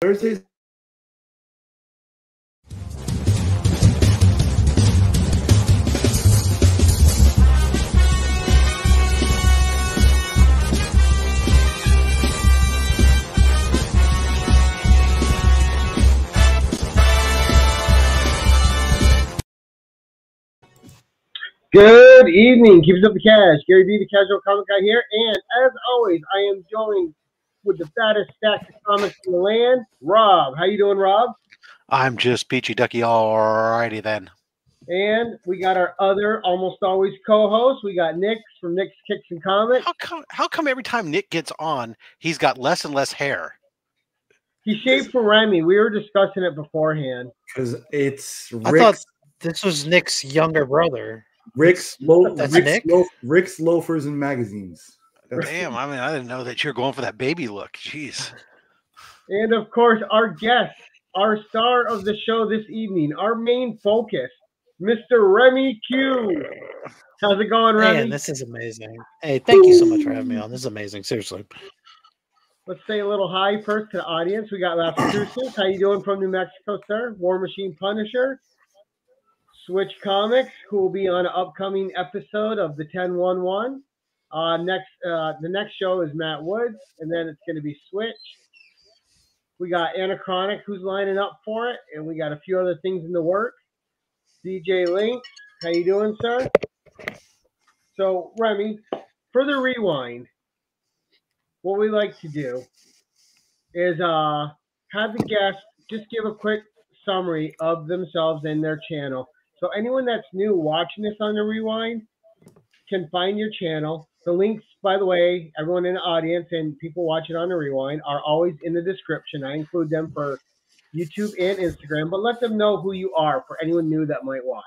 Thursdays. Good evening, Keeps Up the Cash. Gary V, the Casual Comic Guy here, and as always, I am joined with the fattest stack of comics in the land, Rob. How you doing, Rob? I'm just peachy ducky, alrighty then. And we got our other almost always co-host. We got Nick from Nick's Kicks and Comics. How come every time Nick gets on, he's got less and less hair? He shaved for Remy. We were discussing it beforehand. Because it's I thought this was Nick's younger brother. Rick's loafers and magazines. Damn, I mean, I didn't know that you're going for that baby look. Jeez. And of course, our guest, our star of the show this evening, our main focus, Mr. Remy Q. How's it going, Remy? Man, this is amazing. Hey, thank you so much for having me on. This is amazing, seriously. Let's say a little hi first to the audience. We got Massachusetts. How you doing from New Mexico, sir? War Machine Punisher. Switch Comics, who will be on an upcoming episode of the 10-1-1. The next show is Matt Woods, and then it's going to be Switch. We got Anachronic, who's lining up for it, and we got a few other things in the work. DJ Link, how you doing, sir? So, Remy, for the rewind, what we like to do is have the guests just give a quick summary of themselves and their channel. So anyone that's new watching this on the rewind can find your channel. The links, by the way, everyone in the audience and people watching on the rewind are always in the description. I include them for YouTube and Instagram, but let them know who you are for anyone new that might watch.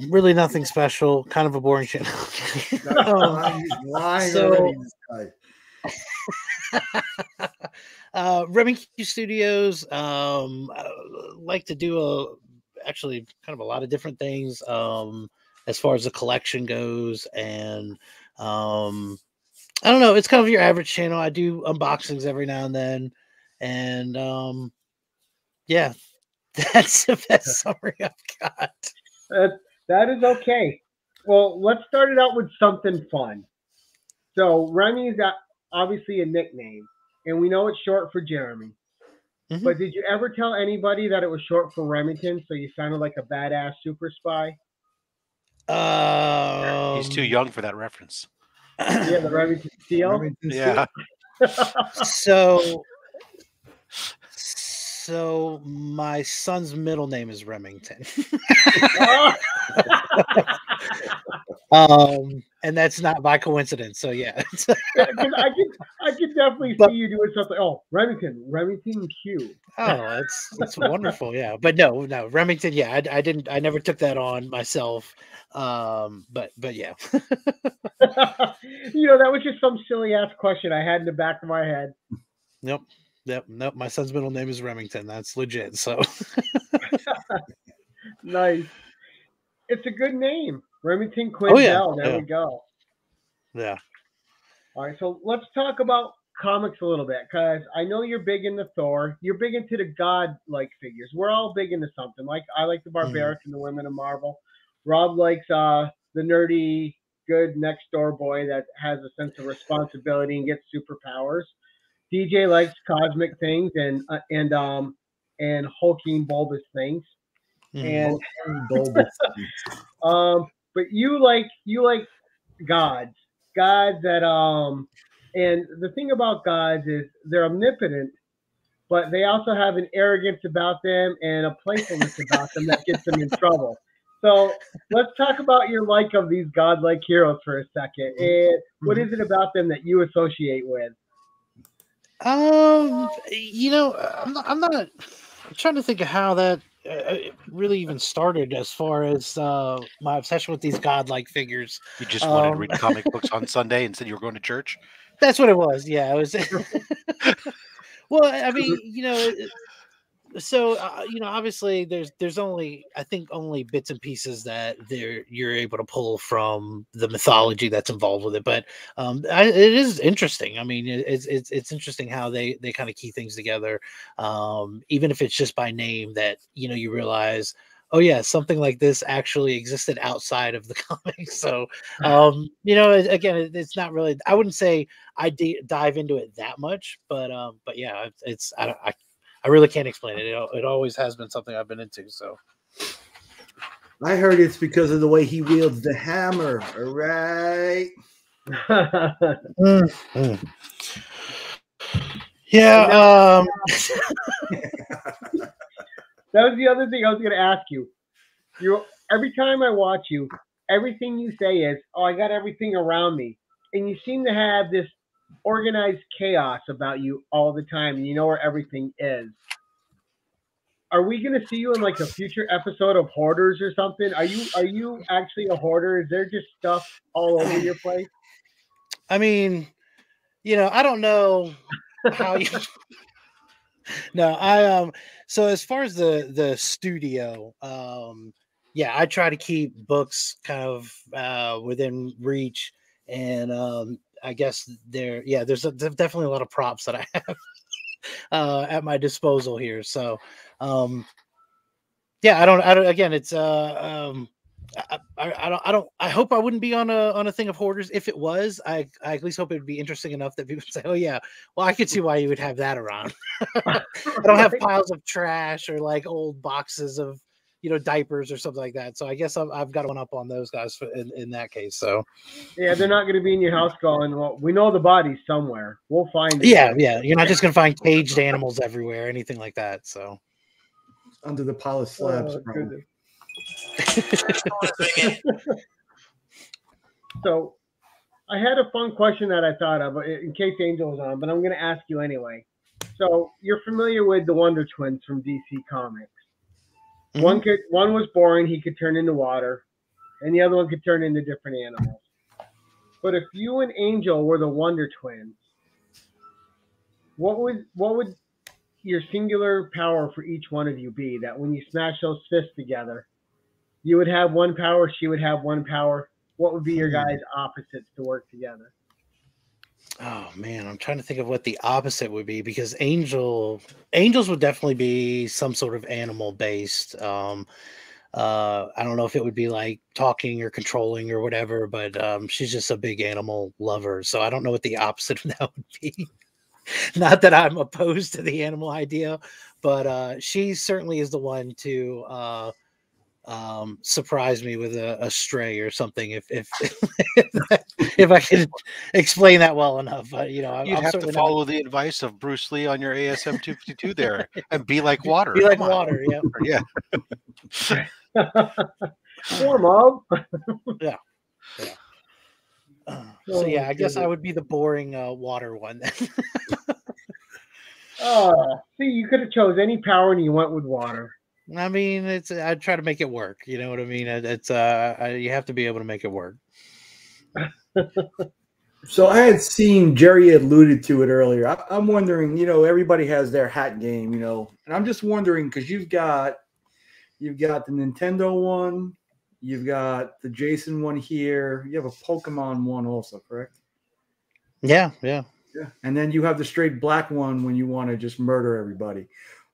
Really nothing special. Kind of a boring channel. Remy Q Studios. Like to do actually kind of a lot of different things as far as the collection goes, and I don't know, it's kind of your average channel. I do unboxings every now and then, and yeah, that's the best summary I've got. That is okay. Well, let's start it out with something fun. So Remy is obviously a nickname, and we know it's short for Jeremy. Mm-hmm. But did you ever tell anybody that it was short for Remington, so you sounded like a badass super spy? He's too young for that reference. Yeah, the Remington Steel. Yeah. So my son's middle name is Remington. And that's not by coincidence. So yeah. I could definitely see you doing something. Oh, Remington Q. Oh, that's wonderful. Yeah. But no, Remington, yeah, I never took that on myself. But yeah. That was just some silly ass question I had in the back of my head. Nope. My son's middle name is Remington. That's legit. So nice. It's a good name. Remington Quinzel. Oh, yeah. There we go. Yeah. All right. So let's talk about comics a little bit, because I know you're big into Thor. You're big into the god-like figures. We're all big into something. Like I like the Barbaric and the Women of Marvel. Rob likes the nerdy, good next door boy that has a sense of responsibility and gets superpowers. DJ likes cosmic things and hulking bulbous things. And but you like gods that and the thing about gods is they're omnipotent, but they also have an arrogance about them and a playfulness about them that gets them in trouble. So let's talk about your like of these godlike heroes for a second. And what is it about them that you associate with? I'm trying to think of how that really even started as far as my obsession with these godlike figures. You just wanted to read comic books on Sunday and said you were going to church? That's what it was. Yeah, it was. Well, I mean, So obviously there's only, I think, only bits and pieces that you're able to pull from the mythology that's involved with it, but it is interesting. I mean, it's interesting how they kind of key things together, even if it's just by name, that you realize, oh yeah, something like this actually existed outside of the comics. So again, it's not really, I wouldn't say I dive into it that much, but yeah, it's I really can't explain it. It always has been something I've been into. So I heard it's because of the way he wields the hammer. All right. Yeah. That was the other thing I was going to ask you. Every time I watch you, everything you say is, "Oh, I got everything around me," and you seem to have this organized chaos about you all the time, and you know where everything is. Are we going to see you in like a future episode of Hoarders or something? Are you actually a hoarder? Is there just stuff all over your place? I mean, I don't know how you. No, so as far as the studio, yeah, I try to keep books kind of within reach, and I guess there's definitely a lot of props that I have at my disposal here. So yeah, I don't again, it's I hope I wouldn't be on a thing of Hoarders. If it was, I at least hope it would be interesting enough that people say, "Oh yeah, well, I could see why you would have that around." I don't have piles of trash or like old boxes of diapers or something like that. So I guess I've got one up on those guys in that case. So yeah, they're not going to be in your house going, "Well, we know the body's somewhere. We'll find it." Yeah, you're not just gonna find caged animals everywhere, anything like that. So under the pile of slabs. So I had a fun question that I thought of in case Angel was on, but I'm going to ask you anyway. So you're familiar with the Wonder Twins from DC Comics. Mm-hmm. One was born, he could turn into water, and the other one could turn into different animals. But if you and Angel were the Wonder Twins, what would your singular power for each one of you be? That when you smash those fists together, you would have one power, she would have one power. What would be your guys' opposites to work together? Oh man, I'm trying to think of what the opposite would be, because angels would definitely be some sort of animal based. I don't know if it would be like talking or controlling or whatever, but she's just a big animal lover. So I don't know what the opposite of that would be. Not that I'm opposed to the animal idea, but she certainly is the one to surprise me with a stray or something, if if I could explain that well enough. You'd have to follow the advice of Bruce Lee on your ASM 252 there and be like water. Be like water, yeah. Warm up. Yeah. So yeah, I guess I would be the boring water one then. See, you could have chose any power and you went with water. I mean, I try to make it work. You know what I mean? It's you have to be able to make it work. So I had seen Jerry alluded to it earlier. I'm wondering, everybody has their hat game, and I'm just wondering, because you've got the Nintendo one, you've got the Jason one here, you have a Pokemon one also, correct? Yeah. And then you have the straight black one when you want to just murder everybody.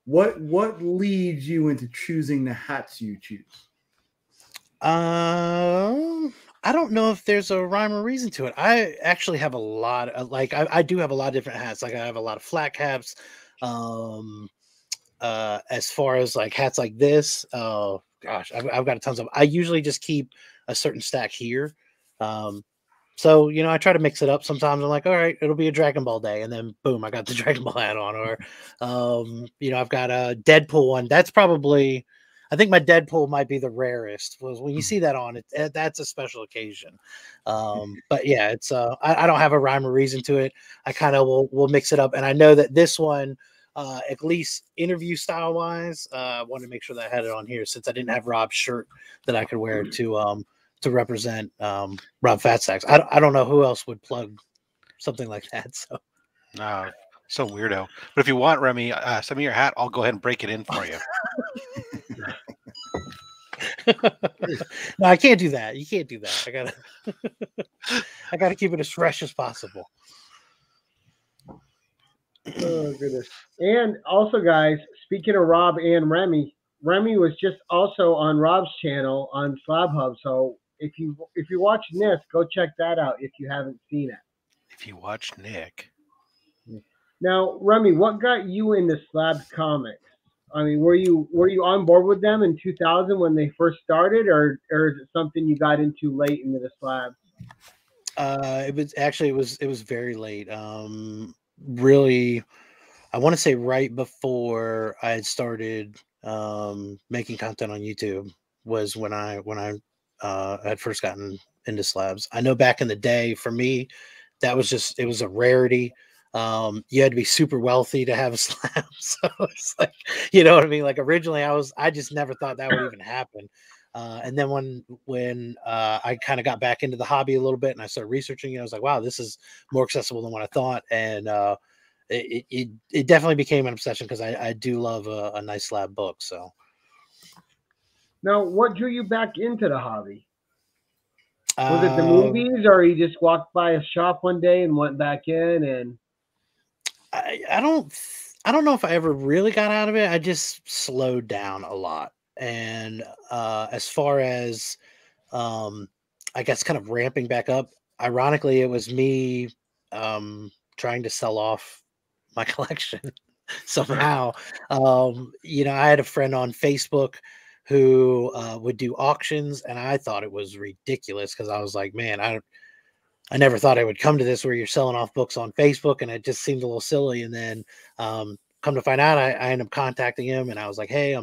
What leads you into choosing the hats you choose? I don't know if there's a rhyme or reason to it. I actually have a lot of, I do have a lot of different hats. Like I have a lot of flat caps. As far as like hats like this, oh gosh, I've got tons of. I usually just keep a certain stack here. So, I try to mix it up. Sometimes I'm like, all right, it'll be a Dragon Ball day. And then boom, I got the Dragon Ball hat on. Or, I've got a Deadpool one. That's probably, I think my Deadpool might be the rarest. When you see that on it, that's a special occasion. But yeah, it's, I don't have a rhyme or reason to it. I kind of will mix it up. And I know that this one, at least interview style wise, I wanted to make sure that I had it on here since I didn't have Rob's shirt that I could wear to represent Rob Fatstacks. I don't know who else would plug something like that. So So weirdo. But if you want, Remy, send me your hat. I'll go ahead and break it in for you. No, I can't do that. You can't do that. I gotta keep it as fresh as possible. Oh goodness! And also, guys, speaking of Rob and Remy, Remy was just also on Rob's channel on Slab Hub. So if you're watching this, go check that out if you haven't seen it. If you watch Nick. Now, Remy, what got you into Slabs Comics? I mean, were you on board with them in 2000 when they first started, or is it something you got into late into the Slabs? It was very late. Really, I want to say right before I had started making content on YouTube was when I had first gotten into Slabs. I know back in the day, for me, that was it was a rarity. You had to be super wealthy to have a Slab. So it's like, you know what I mean? Like originally I just never thought that would even happen. And then when I kind of got back into the hobby a little bit and I started researching it, I was like, wow, this is more accessible than what I thought. And it definitely became an obsession because I do love a nice slab book. So now, what drew you back into the hobby? Was it the movies, or you just walked by a shop one day and went back in? And I don't know if I ever really got out of it. I just slowed down a lot. And as far as I guess kind of ramping back up, ironically, it was me trying to sell off my collection somehow. You know, I had a friend on Facebook who would do auctions, and I thought it was ridiculous because I was like, man, I never thought I would come to this where you're selling off books on Facebook, and it just seemed a little silly. And then come to find out, I ended up contacting him, and I was like, hey,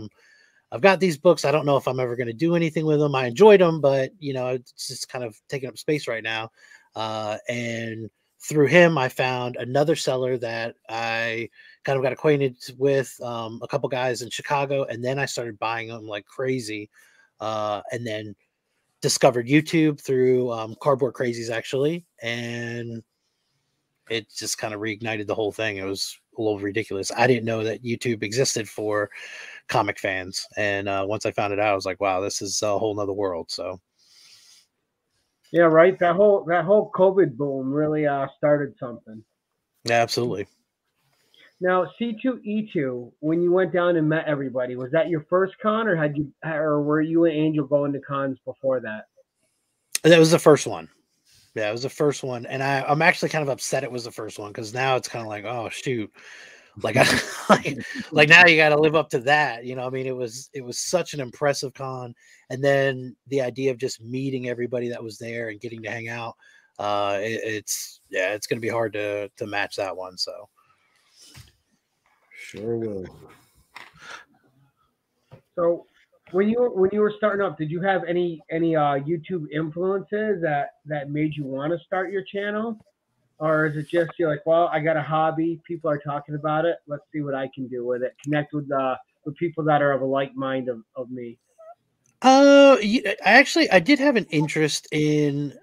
I've got these books. I don't know if I'm ever going to do anything with them. I enjoyed them, but you know, it's just kind of taking up space right now. And through him, I found another seller that I kind of got acquainted with, a couple guys in Chicago, and then I started buying them like crazy. And then discovered YouTube through Cardboard Crazies, actually, and it just kind of reignited the whole thing. It was a little ridiculous. I didn't know that YouTube existed for comic fans, and once I found it out, I was like, wow, this is a whole nother world. So yeah, right, that whole COVID boom really started something. yeah, absolutely. Now, C2E2, when you went down and met everybody, was that your first con, or were you and Angel going to cons before that? That was the first one. Yeah, it was the first one, and I'm actually kind of upset it was the first one because now it's kind of like, oh shoot, like like now you got to live up to that. You know, I mean, it was such an impressive con, and then the idea of just meeting everybody that was there and getting to hang out, it's going to be hard to match that one. So. Sure will. So, when you were starting up, did you have any YouTube influences that made you want to start your channel, or is it just you're like, well, I got a hobby, people are talking about it, let's see what I can do with it, connect with people that are of a like mind of me? I did have an interest in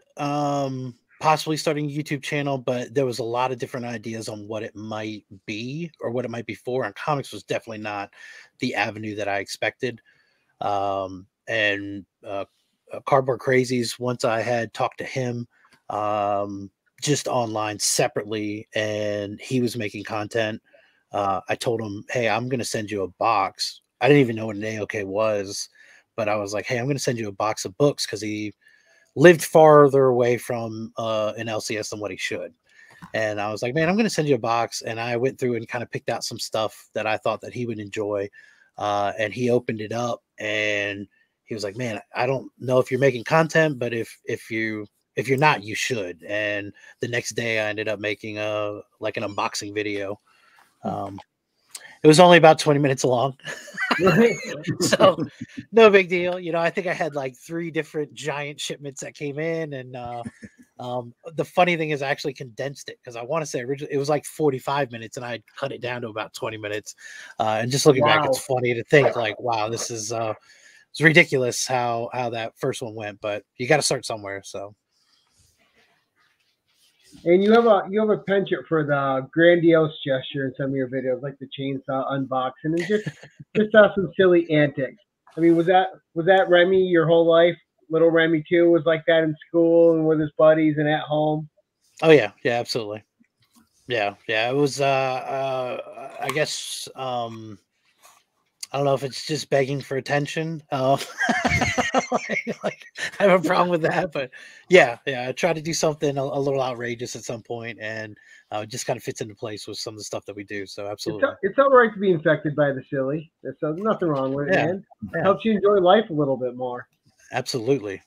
possibly starting a YouTube channel, but there was a lot of different ideas on what it might be or what it might be for. And comics was definitely not the avenue that I expected. And Cardboard Crazies, once I had talked to him just online separately, and he was making content, I told him, hey, I'm going to send you a box. I didn't even know what an AOK was, but I was like, hey, I'm going to send you a box of books because he lived farther away from an LCS than what he should. And I was like, man, I'm going to send you a box. And I went through and kind of picked out some stuff that I thought that he would enjoy. And he opened it up and he was like, man, I don't know if you're making content, but if you're not, you should. And the next day I ended up making an unboxing video. It was only about 20 minutes long. So no big deal. You know, I think I had like 3 different giant shipments that came in. And the funny thing is I actually condensed it because I want to say originally it was like 45 minutes and I cut it down to about 20 minutes. And just looking back, it's funny to think like, wow, this is it's ridiculous how that first one went, but you got to start somewhere. So. And you have a penchant for the grandiose gesture in some of your videos, like the chainsaw unboxing and just some silly antics. I mean, was that Remy your whole life? Little Remy too was like that in school and with his buddies and at home. Oh yeah, yeah, absolutely. Yeah, yeah. It was. I guess. I don't know if it's just begging for attention. Like, I have a problem with that, but yeah. I try to do something a little outrageous at some point, and it just kind of fits into place with some of the stuff that we do. So absolutely, It's all right to be infected by the silly. There's nothing wrong with it, Yeah, man. yeah. Helps you enjoy life a little bit more. Absolutely.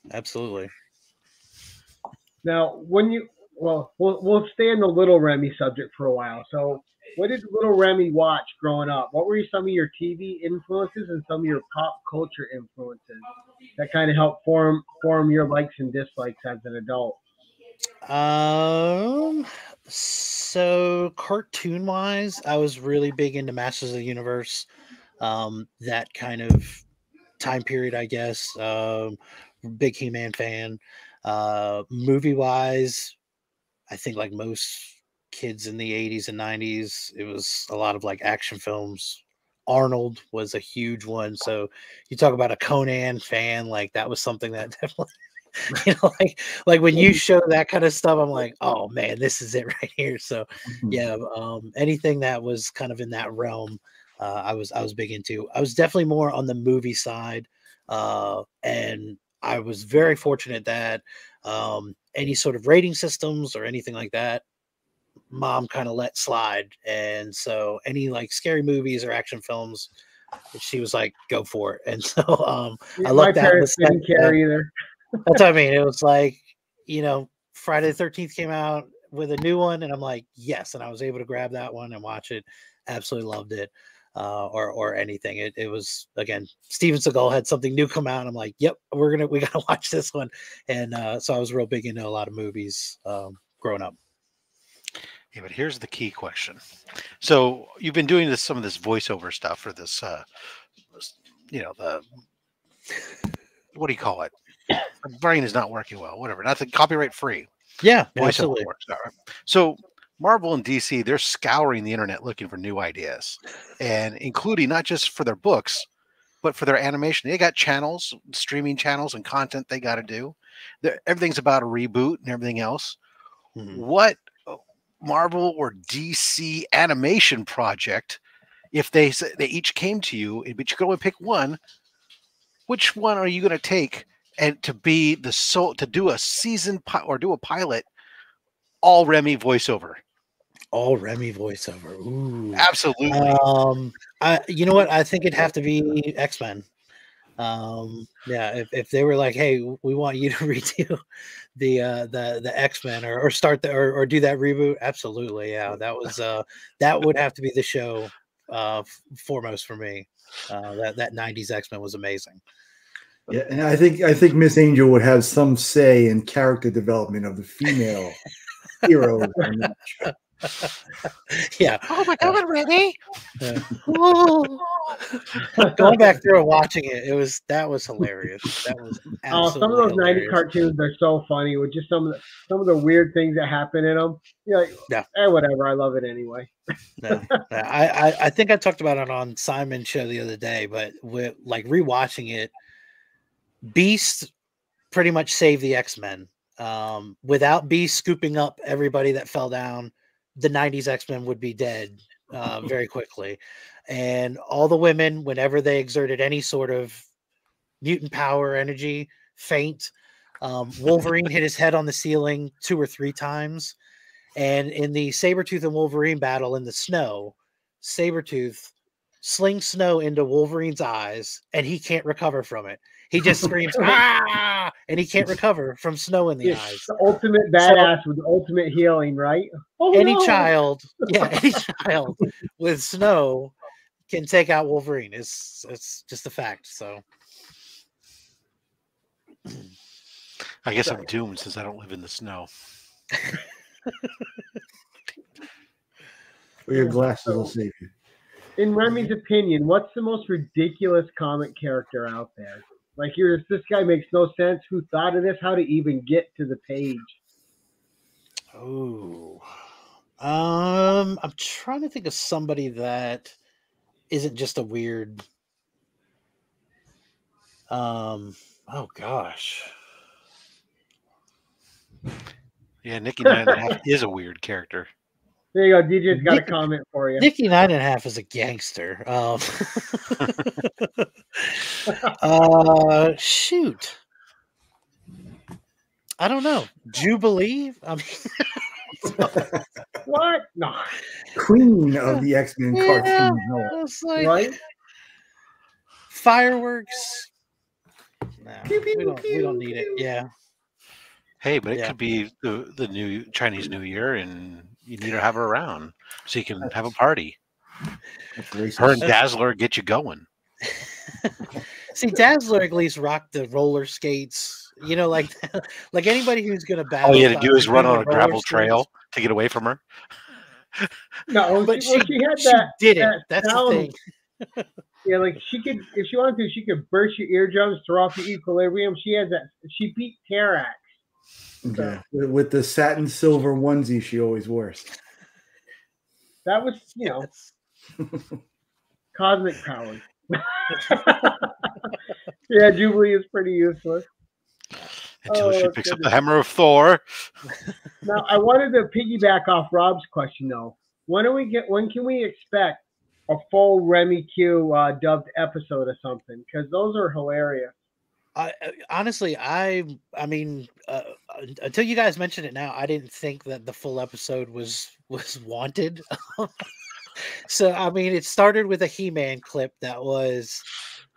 Now, we'll stay in the Little Remy subject for a while. So, what did Little Remy watch growing up? What were some of your TV influences and some of your pop culture influences that kind of helped form your likes and dislikes as an adult? So cartoon wise, I was really big into Masters of the Universe. That kind of time period, I guess. Big He-Man fan. Movie wise, I think like most kids in the 80s and 90s, it was a lot of like action films. Arnold was a huge one. So you talk about a Conan fan, like that was something that definitely, like when you show that kind of stuff, I'm like, oh man, this is it right here. So yeah, anything that was kind of in that realm, I was big into. I was definitely more on the movie side, and I was very fortunate that any sort of rating systems or anything like that, mom kind of let slide. And so any like scary movies or action films, she was like, go for it. And so I My looked at parents didn't care either. that's what I mean. It was like, Friday the 13th came out with a new one, and I'm like, yes. And I was able to grab that one and watch it. Absolutely loved it. Or anything. It was, again, Steven Seagal had something new come out, and I'm like, yep, we gotta watch this one. And so I was real big into a lot of movies growing up. Yeah, but here's the key question. So you've been doing some of this voiceover stuff for this, the what do you call it? My brain is not working well. Whatever, nothing copyright free. Yeah, Voiceover absolutely. works. All right. So Marvel and DC, they're scouring the internet looking for new ideas, and including not just for their books, but for their animation. They got channels, streaming channels, and content they got to do. Everything's about a reboot and everything else. Mhm. What Marvel or DC animation project, if they each came to you, but you could only pick one, which one are you going to take and to be to do a season or do a pilot, all Remy voiceover? All Remy voiceover. Ooh. Absolutely. You know what? I think it'd have to be X-Men. Yeah, if they were like, hey, we want you to redo the X-Men or start or do that reboot, absolutely. Yeah, that would have to be the show foremost for me. That 90s X-Men was amazing. Yeah, and I think Miss Angel would have some say in character development of the female heroes. Yeah. Oh my God, Remy! Going back through and watching it, that was hilarious. That was some of those hilarious. 90s cartoons are so funny with just some of the weird things that happen in them. You're like, yeah, whatever. I love it anyway. I think I talked about it on Simon's show the other day, but with like rewatching it, Beast pretty much saved the X-Men. Without Beast scooping up everybody that fell down, the 90s X-Men would be dead very quickly. And all the women, whenever they exerted any sort of mutant power or energy, faint. Wolverine hit his head on the ceiling 2 or 3 times. And in the Sabretooth and Wolverine battle in the snow, Sabretooth slings snow into Wolverine's eyes, and he can't recover from it. He just screams, ah! And he can't recover from snow in the eyes. The ultimate badass with the ultimate healing, right? Any child with snow can take out Wolverine. It's just a fact. So I guess I'm doomed since I don't live in the snow. Well, your glasses will save you. In Remy's opinion, what's the most ridiculous comic character out there? Like, this guy makes no sense. Who thought of this? How to even get to the page? Oh, I'm trying to think of somebody that isn't just a weird. Oh gosh. Yeah, Nikki 9.5 is a weird character. There you go. DJ's got a comment for you. Nikki 9.5 is a gangster. Shoot. I don't know. Jubilee? I mean, What? No. Queen of the X-Men yeah, cartoon. No. it's like Right? fireworks. Nah, Pew, pew, we don't need it. pew. Yeah. Hey, but it Yeah. could be the new Chinese New Year, and you need to have her around so you can have a party. That's racist. Her and Dazzler get you going. See, Dazzler at least rocked the roller skates. You know, like like anybody who's gonna battle. All you had to do is run on a roller gravel skates. trail to get away from her. No, But she had she that. did it. that That's sound. the thing. Yeah, like she could, if she wanted to, she could burst your eardrums, throw off your equilibrium. She has that. She beat Terax. Yeah, with the satin silver onesie she always wears. That was, cosmic powers. Yeah, Jubilee is pretty useless. Until she Oh, picks up the goodness. hammer of Thor. Now, I wanted to piggyback off Rob's question though. When can we expect a full Remy Q dubbed episode or something? Because those are hilarious. Honestly, I mean, until you guys mentioned it now, I didn't think that the full episode was wanted. So I mean, it started with a He-Man clip that was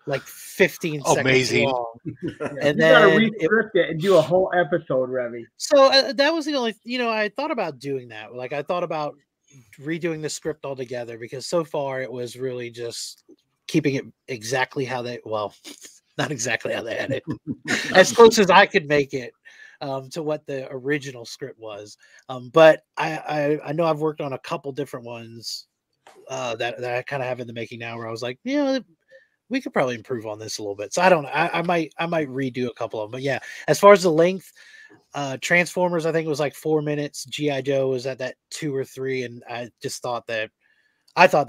like 15 Amazing. seconds long, And you gotta re-script it and do a whole episode, Remy. so that was the only. I thought about doing that. Like I thought about redoing the script altogether because so far it was really just keeping it exactly how they. Well, not exactly how they had it, as close as I could make it to what the original script was. But I know I've worked on a couple different ones that I kind of have in the making now, where I was like, we could probably improve on this a little bit. So I don't know. I might redo a couple of them. But yeah, as far as the length, Transformers, I think it was like 4 minutes. G.I. Joe was at that 2 or 3, and I just thought they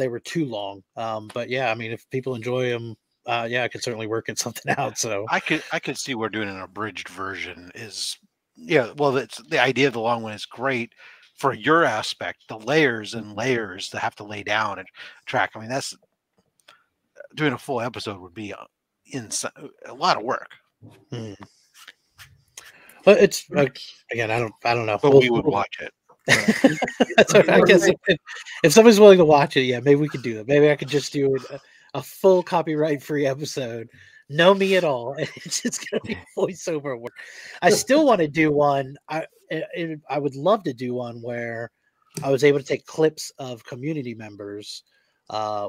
were too long. But yeah, I mean, if people enjoy them. I could certainly work at something out. So I could see where doing an abridged version is, well, it's the idea of the long one is great for your aspect, the layers and layers to have to lay down and track. I mean, that's doing a full episode would be a lot of work. But it's again, I don't know. But we would watch it. So I guess if somebody's willing to watch it, yeah, maybe we could do that. Maybe I could just do a full copyright-free episode. No me at all. It's just gonna be voiceover work. I still want to do one. I would love to do one where I was able to take clips of community members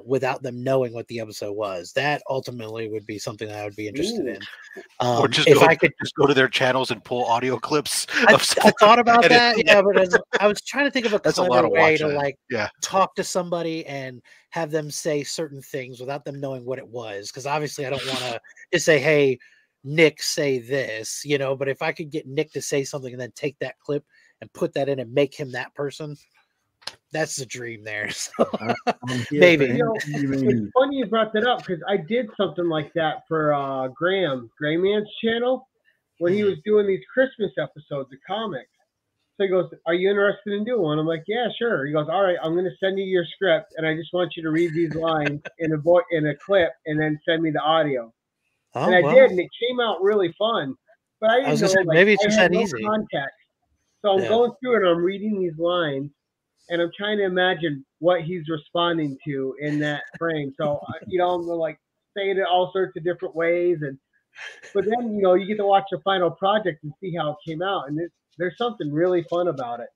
without them knowing what the episode was. That ultimately would be something that I would be interested in. Or just just go to their channels and pull audio clips. I thought about that, but I was trying to think of a clever way to talk to somebody and have them say certain things without them knowing what it was. Because obviously, I don't want to just say, "Hey, Nick, say this," But if I could get Nick to say something and then take that clip and put that in and make him that person, that's the dream there. So, maybe. It's funny you brought that up because I did something like that for Gray Man's channel when he was doing these Christmas episodes of comics. So he goes, "Are you interested in doing one?" I'm like, "Yeah, sure." He goes, "All right, I'm going to send you your script, and I just want you to read these lines in a clip, and then send me the audio." And I did, and it came out really fun. But I didn't know, maybe it's just that no easy. Context. So I'm going through it, and I'm reading these lines, and I'm trying to imagine what he's responding to in that frame. So, I'm like saying it all sorts of different ways. But then, you get to watch the final project and see how it came out. And there's something really fun about it.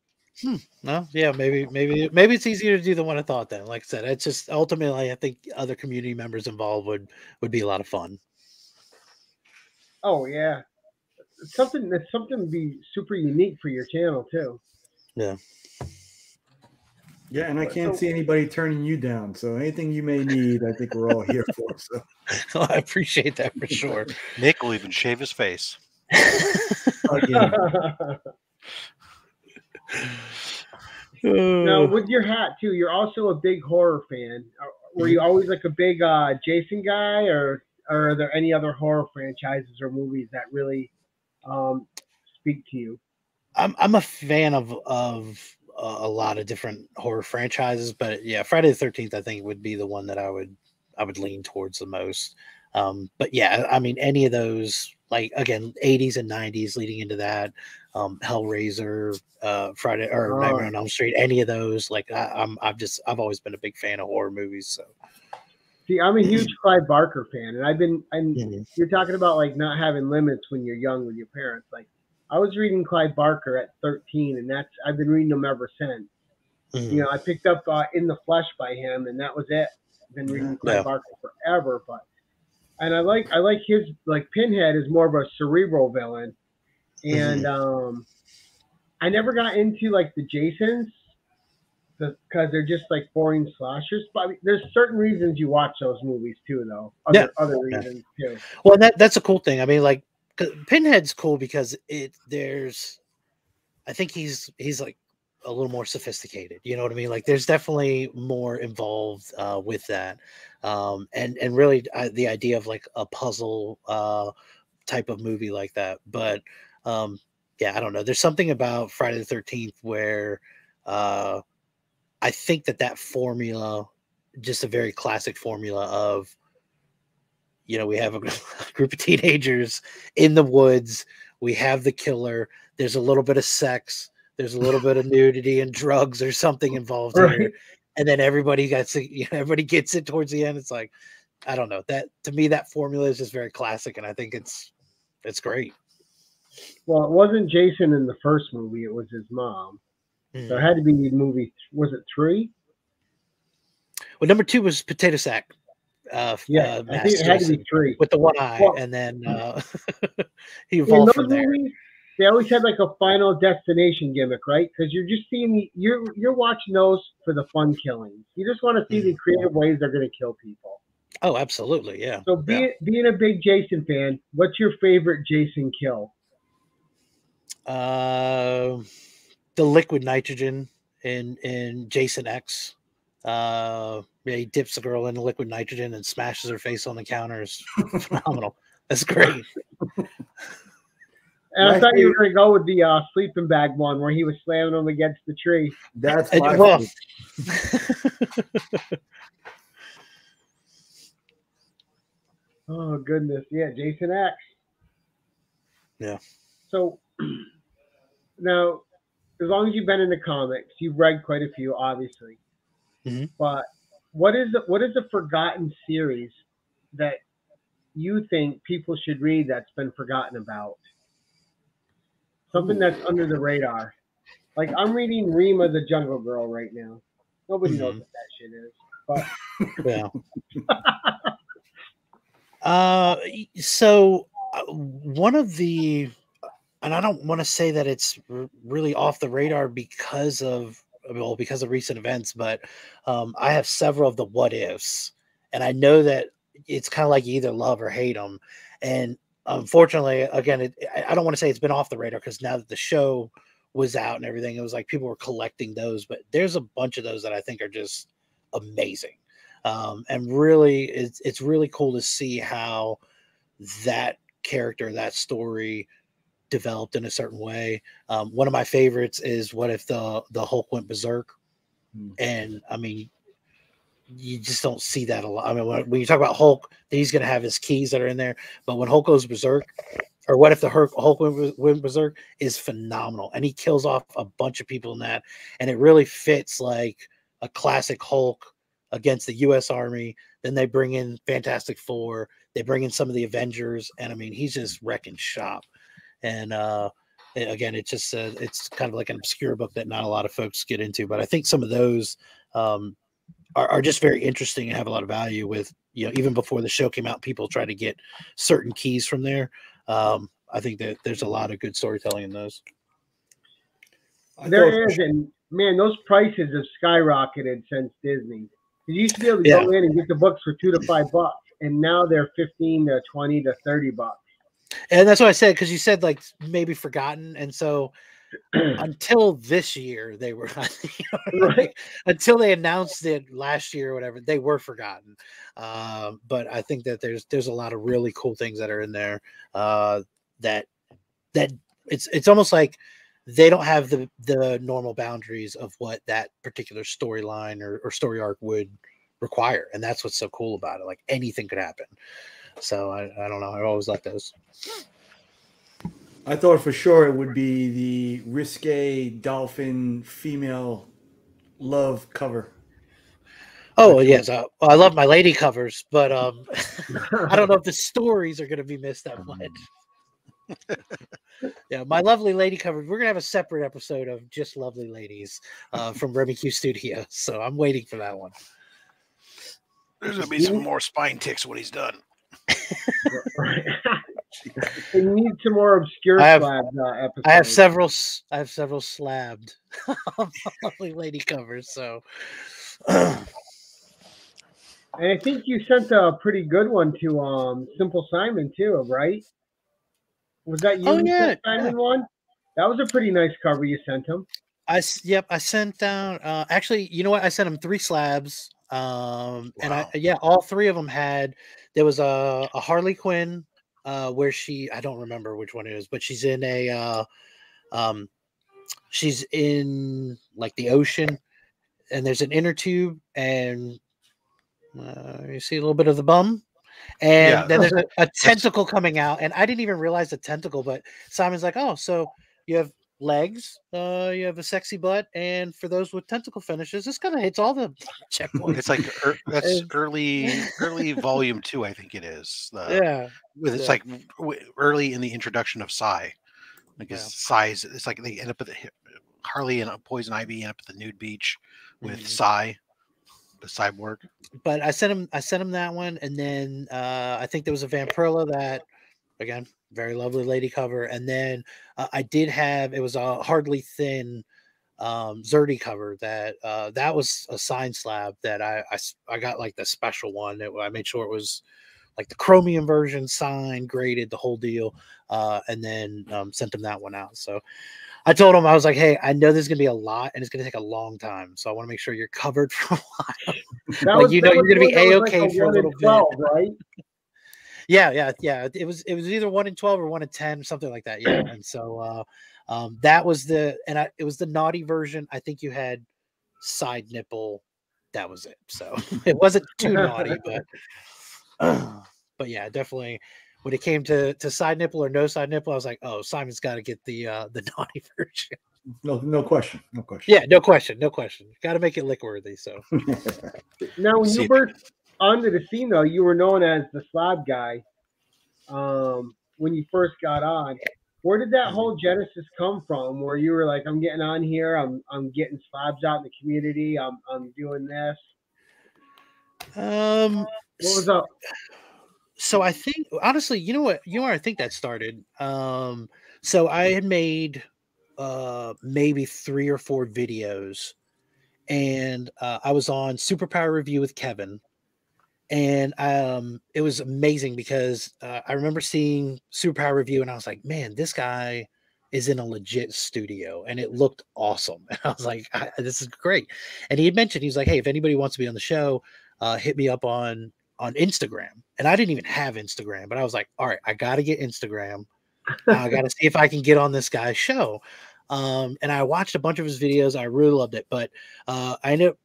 No, yeah, maybe it's easier to do than what I thought then. Like I said, it's just ultimately, I think other community members involved would be a lot of fun. Oh, yeah. Something to be super unique for your channel, too. Yeah. Yeah, and I can't see anybody turning you down. So anything you may need, I think we're all here for. So I appreciate that for sure. Nick will even shave his face. Now, with your hat too, you're also a big horror fan. Were you always like a big Jason guy, or are there any other horror franchises or movies that really speak to you? I'm a fan of a lot of different horror franchises, but yeah, Friday the 13th I think would be the one that I would lean towards the most. But yeah, I mean any of those, like again 80s and 90s leading into that, Hellraiser, Friday or Nightmare on Elm Street, any of those, like I've always been a big fan of horror movies. So see, I'm a huge Clive Barker fan, and you're talking about like not having limits when you're young with your parents. Like I was reading Clive Barker at 13, and I've been reading him ever since. You know, I picked up In the Flesh by him, and that was it. I've been reading Clive Barker forever, and I like his, like Pinhead is more of a cerebral villain, and I never got into like the Jasons because they're just like boring slashers. But I mean, there's certain reasons you watch those movies too, though. Other reasons too. Well, that's a cool thing. I mean, like Pinhead's cool because I think he's like a little more sophisticated. You know what I mean? Like there's definitely more involved with that. And really the idea of like a puzzle type of movie like that. But yeah, I don't know. There's something about Friday the 13th where I think that formula, just a very classic formula of, you know, we have a group of teenagers in the woods. We have the killer. There's a little bit of sex. There's a little bit of nudity and drugs or something involved here. And then everybody gets it towards the end. It's like, I don't know, that to me, that formula is just very classic. And I think it's great. Well, it wasn't Jason in the first movie. It was his mom. So it had to be movie. Was it 3? Well, number 2 was Potato Sack. I think it had to be 3 with the one eye, and then he evolved from there. Movies, they always had like a final destination gimmick, right? Because you're just seeing you're watching those for the fun killings. You just want to see the creative ways they're going to kill people. Oh, absolutely, yeah. So being a big Jason fan, what's your favorite Jason kill? The liquid nitrogen in Jason X. He dips the girl in the liquid nitrogen and smashes her face on the counter. Is phenomenal. That's great. And I thought you were going to go with the sleeping bag one where he was slamming him against the tree. That's oh, goodness. Yeah, Jason X. Yeah. So now, as long as you've been in the comics, you've read quite a few, obviously. But what is a forgotten series that you think people should read that's been forgotten about? Something that's under the radar. Like I'm reading Rima the Jungle Girl right now. Nobody knows what that shit is. But so one of the, and I don't want to say that it's really off the radar because of recent events, but I have several of the what ifs, and I know that it's kind of like you either love or hate them. And unfortunately, again, I don't want to say it's been off the radar because now that the show was out and everything, it was like people were collecting those, but there's a bunch of those that I think are just amazing. And really, it's really cool to see how that character, that story developed in a certain way. One of my favorites is what if the Hulk went berserk? And I mean, you just don't see that a lot. I mean, when you talk about Hulk, he's going to have his keys that are in there, but when Hulk goes berserk, or what if the Hulk went berserk, is phenomenal, and he kills off a bunch of people in that, and it really fits like a classic Hulk against the U.S. Army. Then they bring in Fantastic Four, they bring in some of the Avengers, and I mean, he's just wrecking shop. And again, it's just it's kind of like an obscure book that not a lot of folks get into, but I think some of those are just very interesting and have a lot of value. With, you know, even before the show came out, people try to get certain keys from there. I think that there's a lot of good storytelling in those. There is, and man, those prices have skyrocketed since Disney. You used to be able to go in and get the books for $2 to $5, and now they're $15 to $20 to $30. And that's what I said, because you said like maybe forgotten, and so until this year, they were Right. until they announced it last year or whatever, they were forgotten. But I think that there's a lot of really cool things that are in there. That it's almost like they don't have the normal boundaries of what that particular storyline or story arc would require, and that's what's so cool about it. Like anything could happen. So I don't know. I always like those. I thought for sure it would be the risque dolphin female love cover. Oh yes, I love my lady covers, but I don't know if the stories are going to be missed that much. Yeah, my lovely lady covers. We're gonna have a separate episode of just lovely ladies from Remy Q Studios, so I'm waiting for that one. There's gonna be some more spine ticks when he's done. We need some more obscure slab episodes. I have several slabbed lovely lady covers. So, and I think you sent a pretty good one to Simple Simon too, right? Was that you? Oh yeah, Simon one. That was a pretty nice cover you sent him. I sent down. Actually, you know what? I sent him 3 slabs. Wow. And all 3 of them had. There was a Harley Quinn. Where I don't remember which one it is, but she's in she's in like the ocean, and there's an inner tube, and you see a little bit of the bum, and then there's a tentacle coming out, and I didn't even realize the tentacle, but Simon's like, oh, so you have legs, you have a sexy butt, and for those with tentacle finishes, this kind of hits all the checkpoints. It's like that's early volume 2, I think it is. It's like early in the introduction of Psy. Like Psy's, it's like they end up at Harley and Poison Ivy end up at the nude beach with Psy, the cyborg. But I sent him that one, and then I think there was a Vampirilla that, again, very lovely lady cover, and then I did have, it was a Hardly Thin Zerdy cover that was a signed slab that I got like the special one. I made sure it was like the chromium version, signed, graded, the whole deal, and then sent him that one out. So I told him, I was like, hey, I know there's gonna be a lot and it's gonna take a long time, so I want to make sure you're covered for a while. You're gonna be a-okay for a little 12, bit, right? Yeah. It was either 1 in 12 or 1 in 10, something like that. Yeah. And so that was it was the naughty version. I think you had side nipple. That was it. So it wasn't too naughty, but yeah, definitely when it came to side nipple or no side nipple, I was like, oh, Simon's got to get the naughty version. No question. Yeah, no question. Got to make it lick worthy. So now, when you burst onto the scene, though, you were known as the slab guy. When you first got on, where did that whole genesis come from? Where you were like, I'm getting on here, I'm getting slabs out in the community, I'm doing this. What was up? So I think, honestly, you know where I think that started. So I had made maybe 3 or 4 videos, and I was on Superpower Review with Kevin, and it was amazing because I remember seeing Superpower Review, and I was like, man, this guy is in a legit studio, and it looked awesome. And I was like, this is great. And he had mentioned, he's like, hey, if anybody wants to be on the show, hit me up on Instagram. And I didn't even have Instagram, but I was like, all right, I got to get Instagram. I got to see if I can get on this guy's show. And I watched a bunch of his videos. I really loved it, but I ended up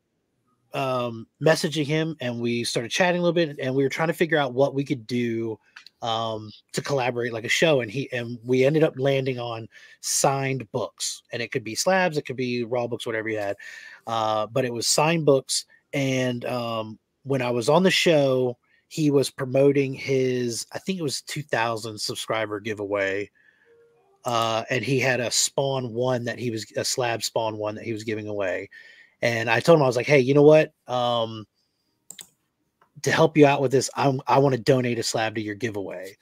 messaging him, and we started chatting a little bit, and we were trying to figure out what we could do to collaborate like a show. And we ended up landing on signed books, and it could be slabs, it could be raw books, whatever you had. But it was signed books. And when I was on the show, he was promoting his, I think it was 2,000 subscriber giveaway. And he had a Spawn 1 a slab Spawn 1 that he was giving away. And I told him, I was like, hey, you know what? To help you out with this, I want to donate a slab to your giveaway.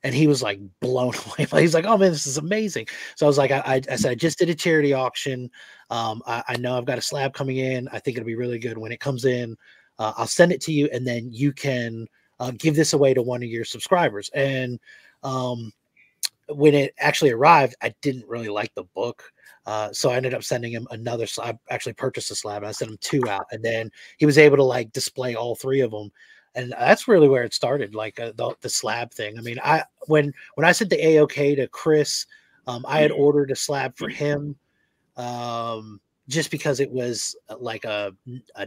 And he was like blown away. He's like, oh man, this is amazing. So I was like, I said, I just did a charity auction. I know I've got a slab coming in. I think it'll be really good. When it comes in, I'll send it to you, and then you can give this away to one of your subscribers. And when it actually arrived, I didn't really like the book. So I ended up sending him another slab. I actually purchased a slab and I sent him 2 out, and then he was able to like display all 3 of them. And that's really where it started, like the slab thing. I mean, when I sent the AOK to Chris, I had ordered a slab for him, just because it was like a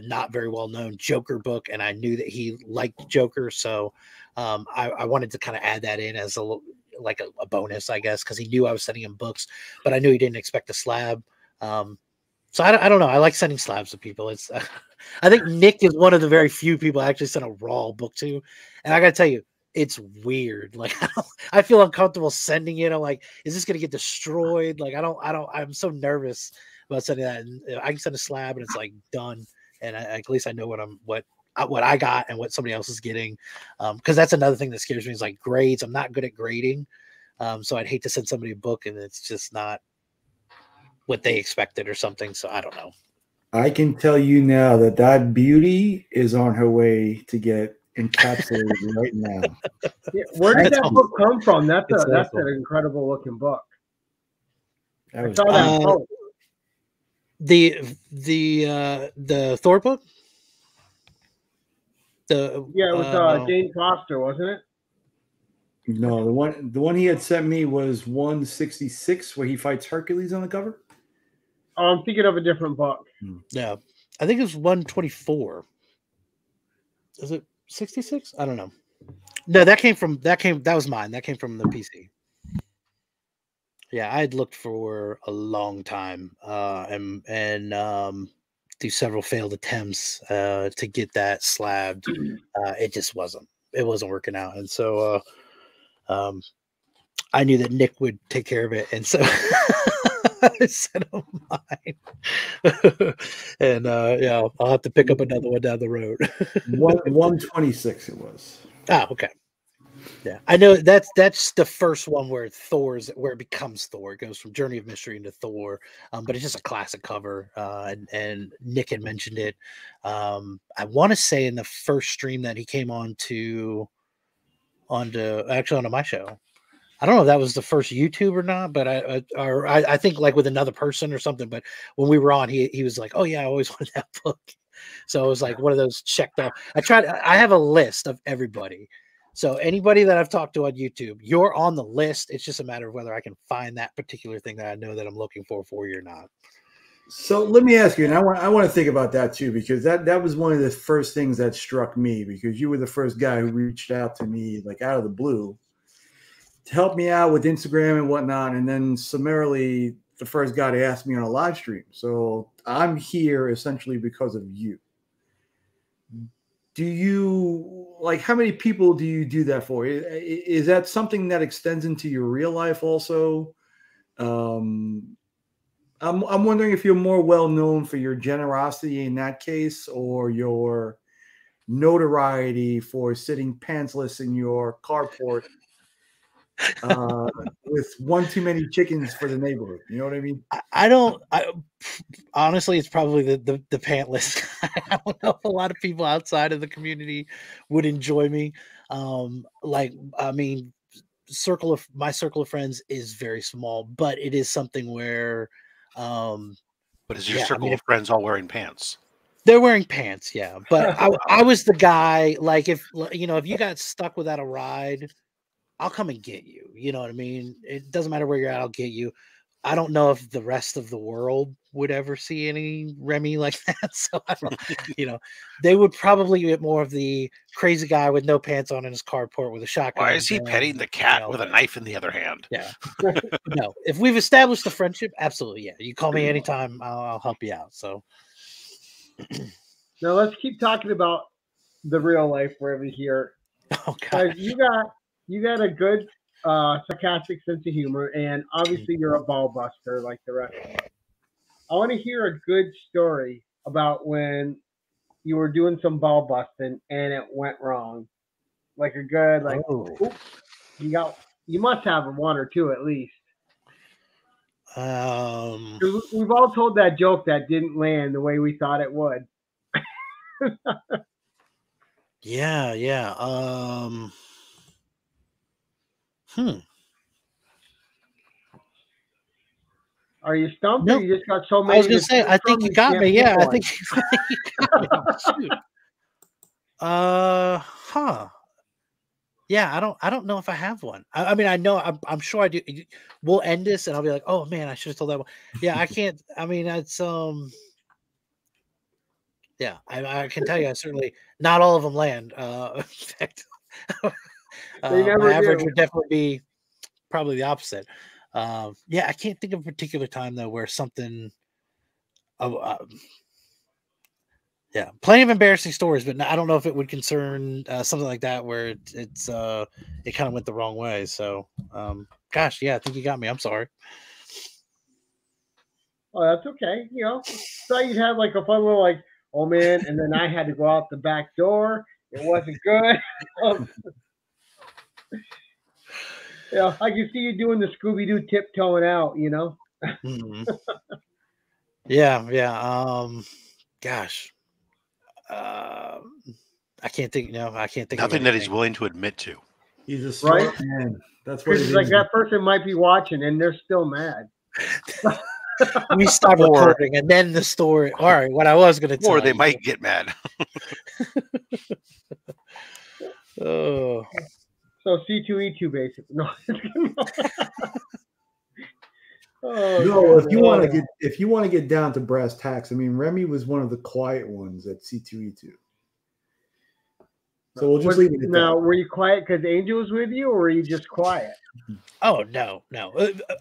not very well known Joker book, and I knew that he liked Joker, so I wanted to kind of add that in as a bonus, I guess, because he knew I was sending him books, but I knew he didn't expect a slab. So I don't know. I like sending slabs to people. It's I think Nick is one of the very few people I actually sent a raw book to, and I got to tell you, it's weird. Like I feel uncomfortable sending it. I'm like, is this gonna get destroyed? Like I'm so nervous about sending that. And I can send a slab and it's like done, and at least I know what I got and what somebody else is getting. Because that's another thing that scares me is like grades. I'm not good at grading. So I'd hate to send somebody a book and it's just not what they expected or something. So I don't know. I can tell you now that beauty is on her way to get encapsulated right now. Yeah, where did that book come from? That's an incredible looking book. I saw that post. The Thor book. It was Jane Foster, wasn't it? No, the one he had sent me was 166, where he fights Hercules on the cover. Oh, I'm thinking of a different book. Yeah, I think it was 124. Is it 66? I don't know. No, that was mine. That came from the PC. Yeah, I had looked for a long time, and through several failed attempts to get that slabbed. It just wasn't working out, and so I knew that Nick would take care of it, and so I sent him mine. And yeah, I'll have to pick up another one down the road. 126 it was. Oh, okay. Yeah, I know that's the first one where it becomes Thor. It goes from Journey of Mystery into Thor, but it's just a classic cover. And Nick had mentioned it. I want to say in the first stream that he came onto my show. I don't know if that was the first YouTube or not, but I think like with another person or something. But when we were on, he was like, "Oh yeah, I always wanted that book." So it was like one of those checked off. I have a list of everybody. So anybody that I've talked to on YouTube, you're on the list. It's just a matter of whether I can find that particular thing that I know that I'm looking for you or not. So let me ask you, and I want to think about that too, because that was one of the first things that struck me, because you were the first guy who reached out to me like out of the blue to help me out with Instagram and whatnot, and then summarily the first guy to ask me on a live stream. So I'm here essentially because of you. Do you how many people do you do that for? Is that something that extends into your real life also? I'm wondering if you're more well known for your generosity in that case, or your notoriety for sitting pantsless in your carport with one too many chickens for the neighborhood. You know what I mean? Honestly, it's probably the pantless. I don't know if a lot of people outside of the community would enjoy me. I mean, my circle of friends is very small, but it is something where. But is your circle of friends all wearing pants? They're wearing pants, yeah. But I was the guy. Like if you got stuck without a ride, I'll come and get you. You know what I mean? It doesn't matter where you're at, I'll get you. I don't know if the rest of the world would ever see any Remy like that. So I don't, they would probably get more of the crazy guy with no pants on in his carport with a shotgun. Why is he petting the cat with a knife in the other hand? Yeah. No, if we've established a friendship, absolutely. Yeah. You call me anytime, I'll help you out. So now let's keep talking about the real life Remy here. Oh God. You got a good sarcastic sense of humor, and obviously you're a ball buster like the rest of us. I want to hear a good story about when you were doing some ball busting and it went wrong. Like a good, you must have one or two at least. We've all told that joke that didn't land the way we thought it would. Yeah. Are you stumped? No. Or you just got so many? I was gonna say, I think you got me. Yeah, I think you got me. Shoot. Huh. Yeah, I don't know if I have one. I mean, I know, I'm sure I do. We'll end this, and I'll be like, oh man, I should have told that one. Yeah, I can't. I mean, that's yeah, I can tell you, I certainly not all of them land. In fact, They never my average do. would definitely be probably the opposite. Yeah, I can't think of a particular time though where something. Yeah, plenty of embarrassing stories, but I don't know if it would concern something like that where it kind of went the wrong way. So, gosh, yeah, I think you got me. I'm sorry. Oh, that's okay. You know, so you'd have like a fun little like, oh man, and then I had to go out the back door. It wasn't good. Yeah, I can see you doing the Scooby Doo tiptoeing out. You know. Mhm. Yeah. Gosh, I can't think. No, I can't think. Nothing of that he's anything. willing to admit to. He's a smart Right? man. That's what it Because is. like that person might be watching and they're still mad. We stop Or- recording, and then the story. All right, what I was going to tell Or they you. might get mad. Oh, So C2E2 basically. No. Oh, No, God. if you want to get down to brass tacks, I mean, Remy was one of the quiet ones at C2E2. So we'll just leave it at Now, that. were you quiet because Angel was with you, or were you just quiet? oh no.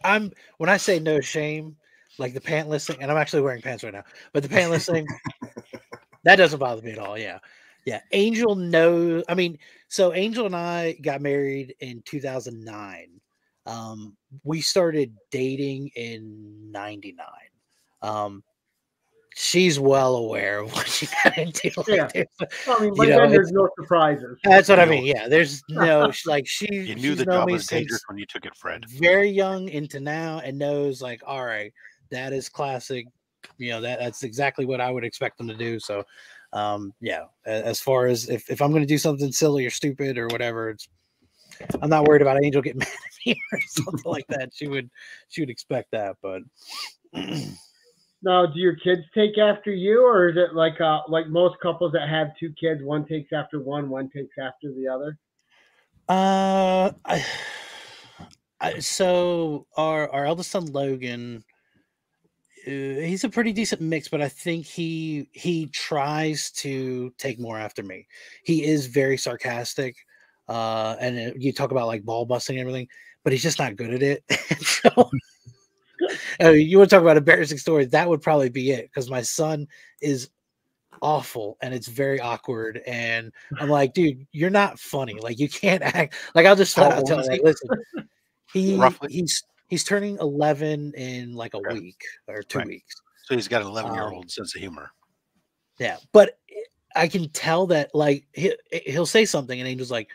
I'm when I say no shame, like the pantless thing, and I'm actually wearing pants right now. But the pantless thing, that doesn't bother me at all. Yeah. Angel knows. I mean, so Angel and I got married in 2009. We started dating in 99. She's well aware of what she got into. Yeah. I mean, by You know, then there's no surprises. That's what I No. mean. Yeah, there's no like You knew she's the known job me was dangerous since when you took it, Fred. very young into now, and knows like, all right, that is classic. You know, that's exactly what I would expect them to do. So, yeah, as far as if I'm going to do something silly or stupid or whatever, I'm not worried about Angel getting mad at me or something like that. She would expect that, but Now, do your kids take after you, or is it like most couples that have two kids, one takes after one takes after the other? So our eldest son Logan, he's a pretty decent mix, but I think he tries to take more after me. He is very sarcastic, and you talk about like ball busting and everything, but he's just not good at it. So, you want to talk about embarrassing stories? That would probably be it, because my son is awful and it's very awkward, and I'm like, dude, you're not funny. Like, you can't act like I'll just How I'll old tell is him, he? like, listen, Roughly? he's turning 11 in like a Okay. week or 2 Right. weeks. So he's got an 11-year-old sense of humor. Yeah, but I can tell that like he'll say something and Angel's like,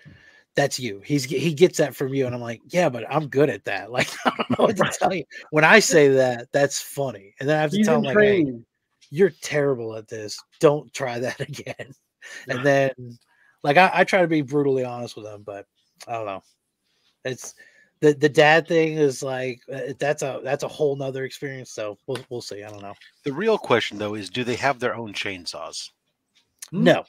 that's you. He gets that from you, and I'm like, yeah, but I'm good at that. Like, I don't know what to tell you. When I say that, that's funny, and then I have to He's tell in him like, hey, training. you're terrible at this. Don't try that again. And then, like, I try to be brutally honest with him, but I don't know. It's the dad thing is like that's a whole nother experience. So we'll see. I don't know. The real question, though, is do they have their own chainsaws? No.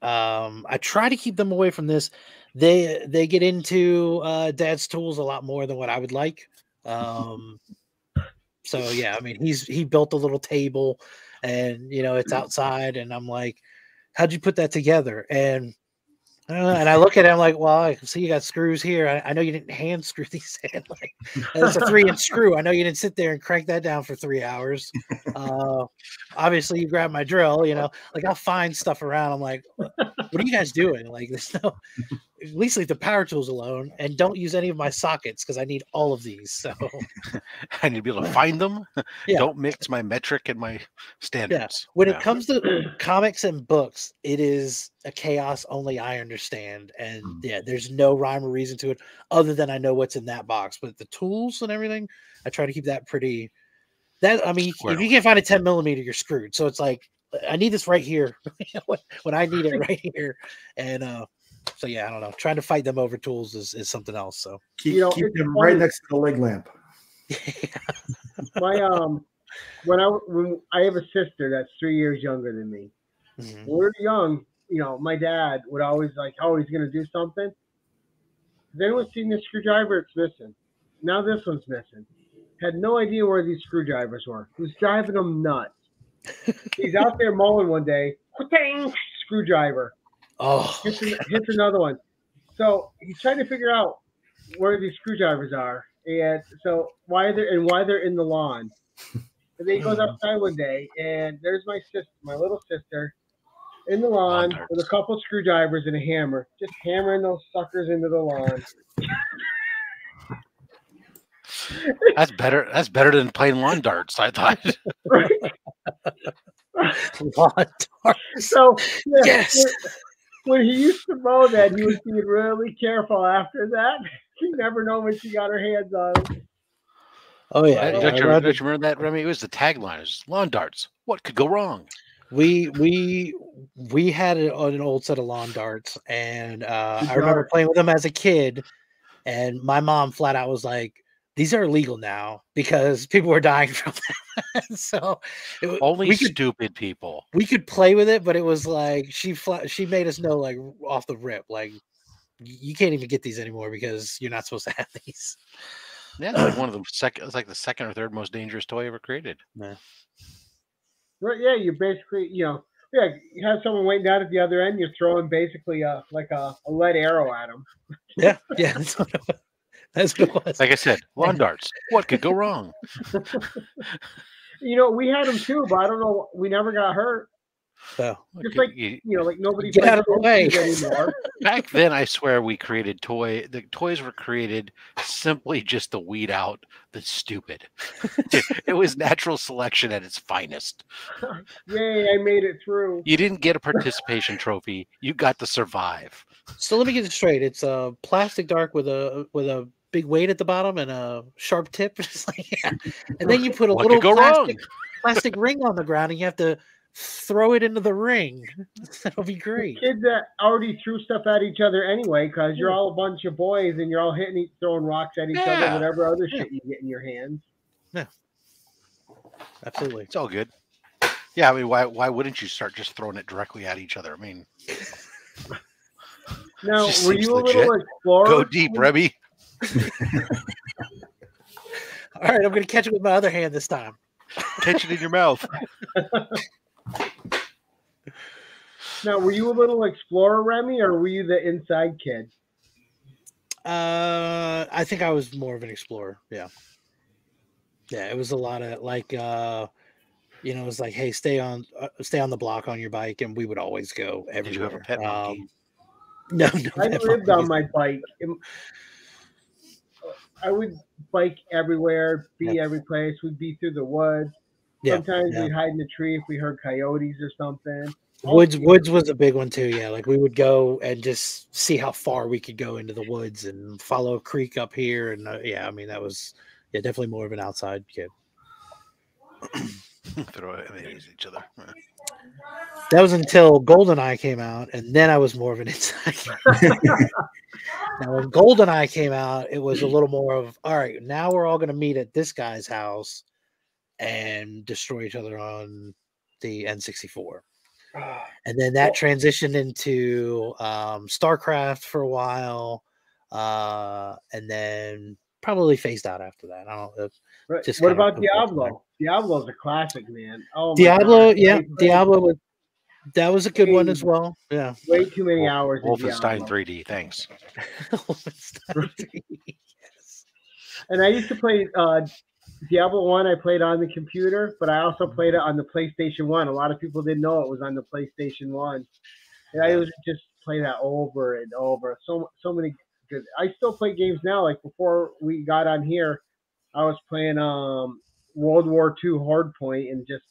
I try to keep them away from this. They get into dad's tools a lot more than what I would like. So yeah, I mean, he built a little table, and it's outside, and I'm like, how'd you put that together? And I look at him like, well, I see you got screws here. I know you didn't hand screw these in. Like, it's a 3-inch screw. I know you didn't sit there and crank that down for 3 hours. Obviously, you grab my drill. Like, I'll find stuff around. I'm like, what are you guys doing? Like, there's no. At least leave the power tools alone, and don't use any of my sockets because I need all of these. So I need to be able to find them. Yeah. Don't mix my metric and my standards. When it comes to comics and books, it is a chaos only I understand. And yeah, there's no rhyme or reason to it other than I know what's in that box. But the tools and everything, I try to keep that pretty. I mean, if you can't find a 10 millimeter, you're screwed. So it's like, I need this right here when I need it right here. And so yeah, I don't know. Trying to fight them over tools is something else. So keep them right next to the leg lamp. My when I have a sister that's 3 years younger than me. Mhm. When we were young, my dad would always like, oh, he's gonna do something. Then we've seen this screwdriver, it's missing. Now this one's missing. Had no idea where these screwdrivers were. It was driving him nuts. He's out there mowing one day, dang, screwdriver. Oh, Hits another one. So he's trying to figure out where these screwdrivers are, and so why they're in the lawn. And then he goes outside one day, and there's my little sister, in the lawn darts. with a couple screwdrivers and a hammer, just hammering those suckers into the lawn. That's better. That's better than playing lawn darts, I thought. Right? lawn darts. So yeah, Yes. when he used to mow that, he was being really careful. After that, you never know when she got her hands on him. Oh yeah. Don't yeah. you remember that, Remy? It was the tagline. It was lawn darts. What could go wrong? We had an old set of lawn darts, and I remember playing with them as a kid. And my mom flat out was like, "These are illegal now because people were dying from them." So Only stupid people. we could play with it, but it was like she made us know like off the rip, like you can't even get these anymore because you're not supposed to have these. Yeah, it's like one of the it's like the second or third most dangerous toy ever created. Yeah. Right? Yeah, you basically, you have someone waiting down at the other end. You're throwing basically like a lead arrow at them. Yeah, that's what it was. Like I said, lawn darts. What could go wrong? We had them too, but I don't know. We never got hurt. So Just like like nobody Get plays out of the way. Pokemon anymore. Back then, I swear we created the toys were created simply just to weed out the stupid. It was natural selection at its finest. Yay! I made it through. You didn't get a participation trophy. You got to survive. So let me get it straight. It's a plastic dart with a big weight at the bottom and a sharp tip. It's like, yeah. And then you put a What little could go wrong? plastic ring on the ground, and you have to throw it into the ring. That'll be great. Kids that already threw stuff at each other anyway, because you're all a bunch of boys and you're all throwing rocks at each other, Yeah. whatever other shit you get in your hands. Absolutely. It's all good. Yeah, I mean, why wouldn't you start just throwing it directly at each other? I mean, Now, Just were seems you a legit. little explorer? go deep, Remy. All right, I'm going to catch it with my other hand this time. Catch it in your mouth. Now, were you a little explorer, Remy, or were you the inside kid? I think I was more of an explorer. Yeah. Yeah, it was a lot of like it was like, hey, stay on the block on your bike, and we would always go everywhere. Did you have a pet monkey? No, I pet lived on monkeys. my bike. I would bike everywhere, be every place. We'd be through the woods. Yeah, Sometimes yeah. we'd hide in the tree if we heard coyotes or something. Woods was a big one too. Yeah, like we would go and just see how far we could go into the woods and follow a creek up here. And I mean that was definitely more of an outside kid. Throw it at each other. That was until GoldenEye came out, and then I was more of an inside kid. Now, when GoldenEye came out, it was a little more of, all right, now we're all going to meet at this guy's house and destroy each other on the N64. And then that transitioned into StarCraft for a while, and then probably phased out after that. I don't know. Right. Just What kinda about moved on from there. Diablo? Diablo's a classic, man. Oh, my Diablo, God. yeah, I played Diablo that was a good one as well. Yeah. way too many hours in Wolfenstein Diablo. 3D. Thanks. Yes. And I used to play Diablo 1. I played on the computer, but I also played it on the PlayStation 1. A lot of people didn't know it was on the PlayStation 1. And I would just play that over and over. So many good. I still play games now. Like before we got on here, I was playing World War II Hardpoint and just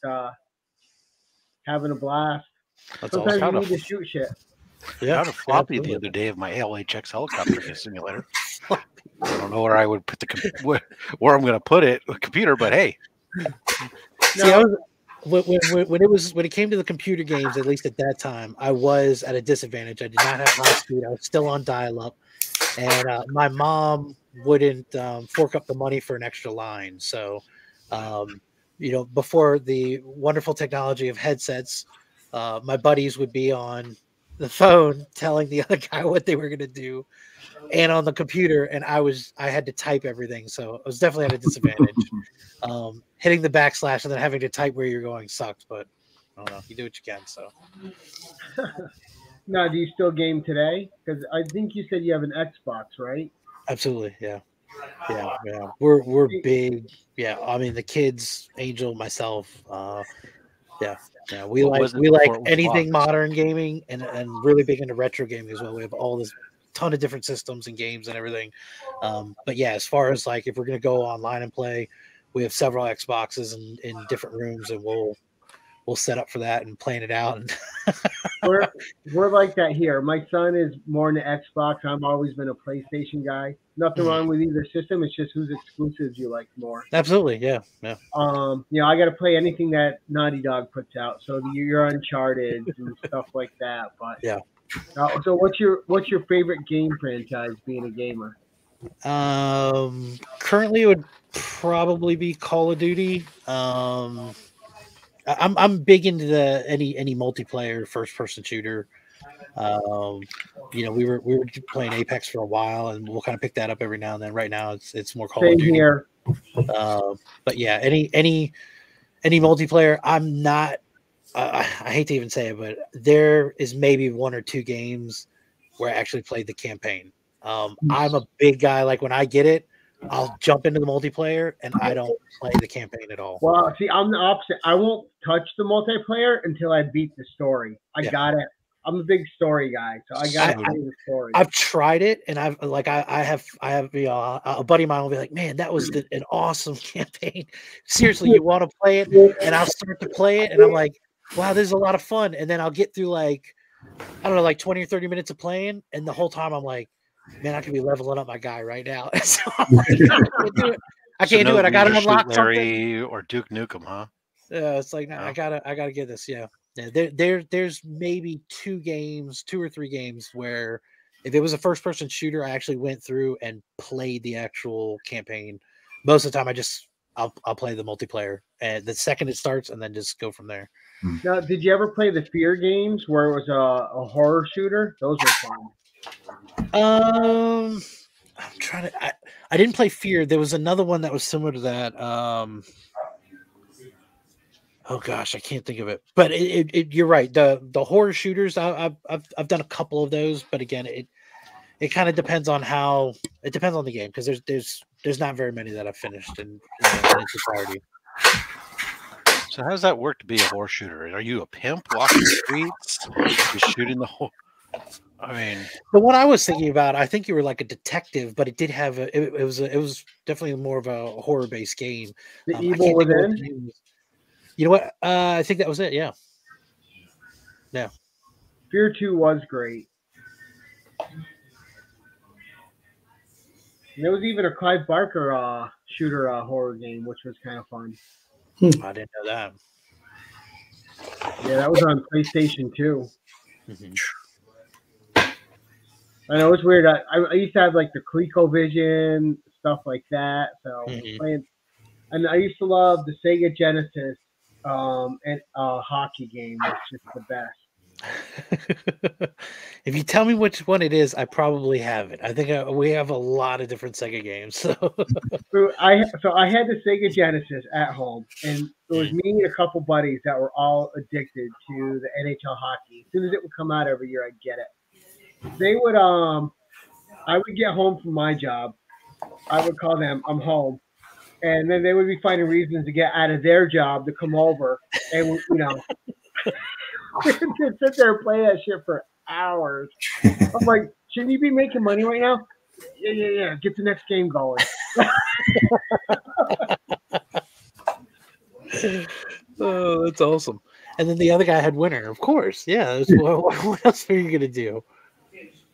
having a blast. That's Sometimes awesome. you need to shoot shit. I found a floppy the other day of my LHX helicopter simulator. I don't know where I would put where I'm going to put it, a computer, but hey. See, I was, when it came to the computer games, at least at that time, I was at a disadvantage. I did not have high speed. I was still on dial-up, and my mom wouldn't fork up the money for an extra line. So, before the wonderful technology of headsets, my buddies would be on the phone telling the other guy what they were going to do, and on the computer, and I had to type everything. So I was definitely at a disadvantage. Hitting the backslash and then having to type where you're going sucks, but I don't know. You do what you can. So. Now, do you still game today? Because I think you said you have an Xbox, right? Absolutely, yeah. We're big. Yeah, I mean the kids, Angel, myself. Yeah. We What like before it was anything locked? modern gaming and really big into retro gaming as well. We have all this ton of different systems and games and everything. But yeah, as far as like if we're gonna go online and play, we have several Xboxes in different rooms, and we'll set up for that and plan it out. And We're like that here. My son is more into Xbox. I've always been a PlayStation guy. Nothing wrong with either system. It's just whose exclusives you like more. Absolutely, yeah. I got to play anything that Naughty Dog puts out. So your Uncharted and stuff like that. But yeah. So what's your favorite game franchise? Being a gamer. Currently, it would probably be Call of Duty. I'm big into any multiplayer first person shooter. We were playing Apex for a while, and we'll kind of pick that up every now and then. Right now, it's more Call of Duty. Here. But yeah, any multiplayer. I'm not. I hate to even say it, but there is maybe one or two games where I actually played the campaign. I'm a big guy. Like when I get it, I'll jump into the multiplayer, and I don't play the campaign at all. Well, see, I'm the opposite. I won't touch the multiplayer until I beat the story. I got it. I'm a big story guy, so I got to play the story. I've tried it, and I have a buddy of mine will be like, "Man, that was an awesome campaign. Seriously, you want to play it?" And I'll start to play it, and I'm like, "Wow, this is a lot of fun." And then I'll get through like 20 or 30 minutes of playing, and the whole time I'm like, man, I could be leveling up my guy right now. So I'm like, I can't do it. I got to unlock Larry or Duke Nukem, huh? Yeah, it's like, no, I gotta get this. Yeah. There's maybe two or three games where if it was a first person shooter, I actually went through and played the actual campaign. Most of the time, I'll play the multiplayer, and the second it starts, and then just go from there. Now, did you ever play the Fear games where it was a horror shooter? Those were fun. I'm trying to. I didn't play Fear. There was another one that was similar to that. Oh gosh, I can't think of it. But you're right. The horror shooters, I've done a couple of those, but again, it kind of depends on how. It depends on the game because there's not very many that I've finished in its entirety. So how does that work to be a horror shooter? Are you a pimp walking the streets? You're shooting the whole. I mean, the one I was thinking about, I think you were like a detective, but it did have it was definitely more of a horror based game. The Evil Within. You know what? I think that was it. Yeah. Yeah. Fear 2 was great. And there was even a Clive Barker shooter horror game, which was kind of fun. I didn't know that. Yeah, that was on PlayStation 2. Mm-hmm. I know it's weird. I used to have like the ColecoVision, stuff like that. So playing, and I used to love the Sega Genesis and hockey game. It's just the best. If you tell me which one it is, I probably have it. I think we have a lot of different Sega games. So I had the Sega Genesis at home, and it was me and a couple buddies that were all addicted to the NHL hockey. As soon as it would come out every year, I'd get it. They would I would get home from my job. I would call them, I'm home. And then they would be finding reasons to get out of their job to come over and, just sit there and play that shit for hours. I'm like, shouldn't you be making money right now? Yeah. Get the next game going. Oh, that's awesome. And then the other guy had Winter, of course. Yeah. What else are you going to do?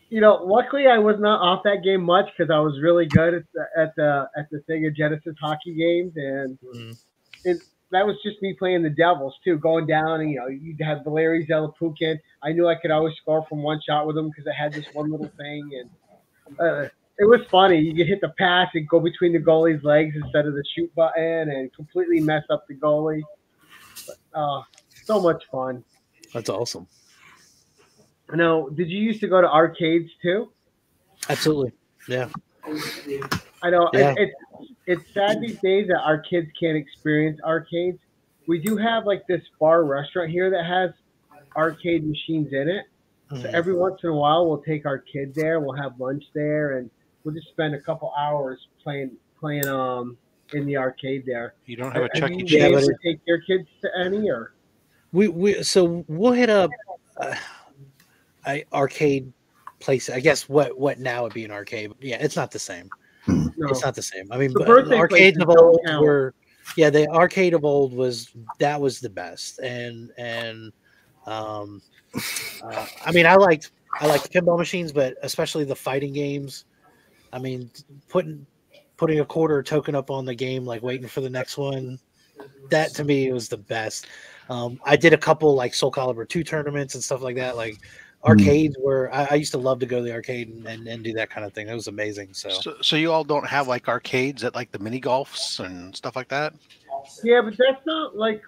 Luckily I was not off that game much because I was really good at the Sega Genesis hockey games, and that was just me playing the Devils too, going down and you'd have Valeri Zelepukin. I knew I could always score from one shot with him because I had this one little thing, and It was funny. You could hit the pass and go between the goalie's legs instead of the shoot button, and completely mess up the goalie. But, so much fun. That's awesome. Now, did you used to go to arcades too? Absolutely. Yeah. I know Yeah. it's sad these days that our kids can't experience arcades. We do have like this bar restaurant here that has arcade machines in it. So every once in a while, we'll take our kids there. We'll have lunch there, and we'll just spend a couple hours playing in the arcade there. You don't have a Chuck E. You Cheese. Yeah, able but to take your kids to any or? So we'll hit up arcade place. I guess what now would be an arcade. But yeah, it's not the same. No. It's not the same. I mean, The but birthday arcades places of old don't count. were, yeah, the arcade of old was the best. And I mean, I liked pinball machines, but especially the fighting games. I mean, putting a quarter token up on the game, like waiting for the next one, that to me was the best. I did a couple like Soul Calibur 2 tournaments and stuff like that. Like arcades were, I used to love to go to the arcade and do that kind of thing. It was amazing. So you all don't have like arcades at like the mini golfs and stuff like that? Yeah, but that's not like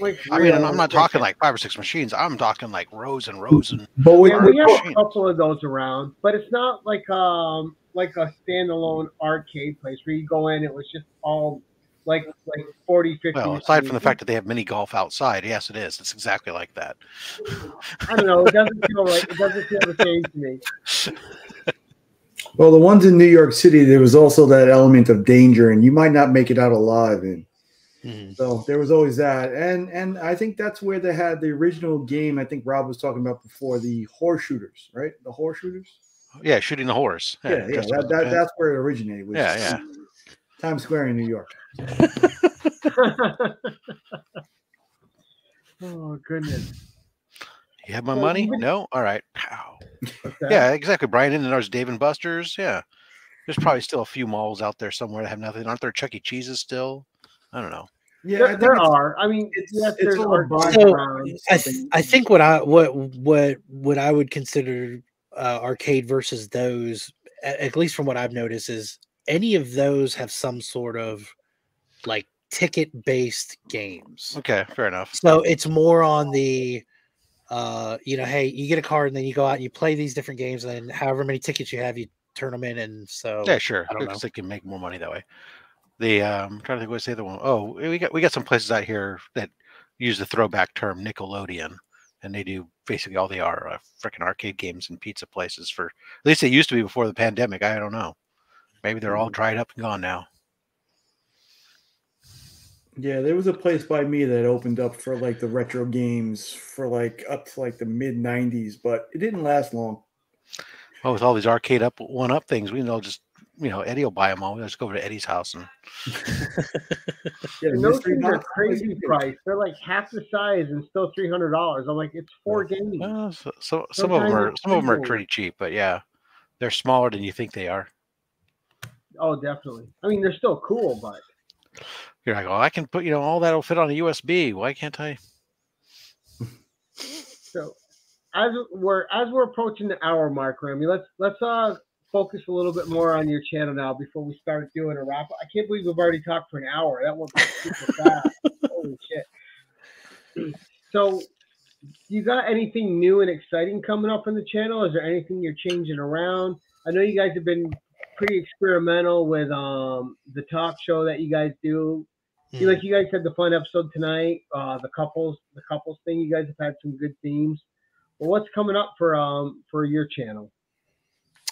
I mean, real. I'm not talking like 5 or 6 machines. I'm talking like rows and rows and But we, Yeah, we have machines. a couple of those around, but it's not like a standalone arcade place where you go in. It was just all like 40, 50. Well, aside from the fact that they have mini golf outside, yes, it is. It's exactly like that. I don't know. It doesn't feel right. It doesn't feel the same to me. well, the ones in New York City, there was also that element of danger, and you might not make it out alive. And so there was always that. And I think that's where they had the original game. I think Rob was talking about before, the horse shooters, right? The horse shooters. Yeah, shooting the horse. Yeah, just about the that's where it originated. Was Yeah. Times Square in New York. Oh goodness. You have my So money? even- No? All right. Pow. What's that? Yeah, exactly, Brian. And then there's Dave and Buster's. Yeah. There's probably still a few malls out there somewhere that have nothing. Aren't there Chuck E. Cheese's still? I don't know. Yeah, I There, think there it's- are. I mean, it's- yes, it's there's all a arcades bar. around. I think what I would consider arcade versus those, at least from what I've noticed, is any of those have some sort of like ticket based games. Okay, fair enough. So it's more on the hey, you get a card and then you go out and you play these different games, and then however many tickets you have, you turn them in. And so Yeah, sure. I don't know. Because they can make more money that way. I'm trying to think what's the other one. Oh, we got some places out here that use the throwback term Nickelodeon, and they do basically all they are freaking arcade games and pizza places. For at least they used to be before the pandemic. I don't know. Maybe they're all dried up and gone now. Yeah, there was a place by me that opened up for like the retro games for like up to like the mid 90s, but it didn't last long. Oh, with all these arcade one-up things, we know just Eddie will buy them all. We'll just go over to Eddie's house and Yeah, And those mystery things are box. crazy price. They're like half the size and still $300. I'm like, it's 4 games. some of them are Sometimes pretty cheap, but yeah, they're smaller than you think they are. Oh, definitely. I mean, they're still cool, but You're like, oh, I can put all that'll fit on a USB. Why can't I? so as we're approaching the hour mark, Remy, let's focus a little bit more on your channel now before we start doing a wrap. I can't believe we've already talked for an hour. That went super fast. Holy shit! So, you got anything new and exciting coming up in the channel? Is there anything you're changing around? I know you guys have been pretty experimental with the talk show that you guys do. You guys had the fun episode tonight, the couples thing. You guys have had some good themes. Well, what's coming up for your channel?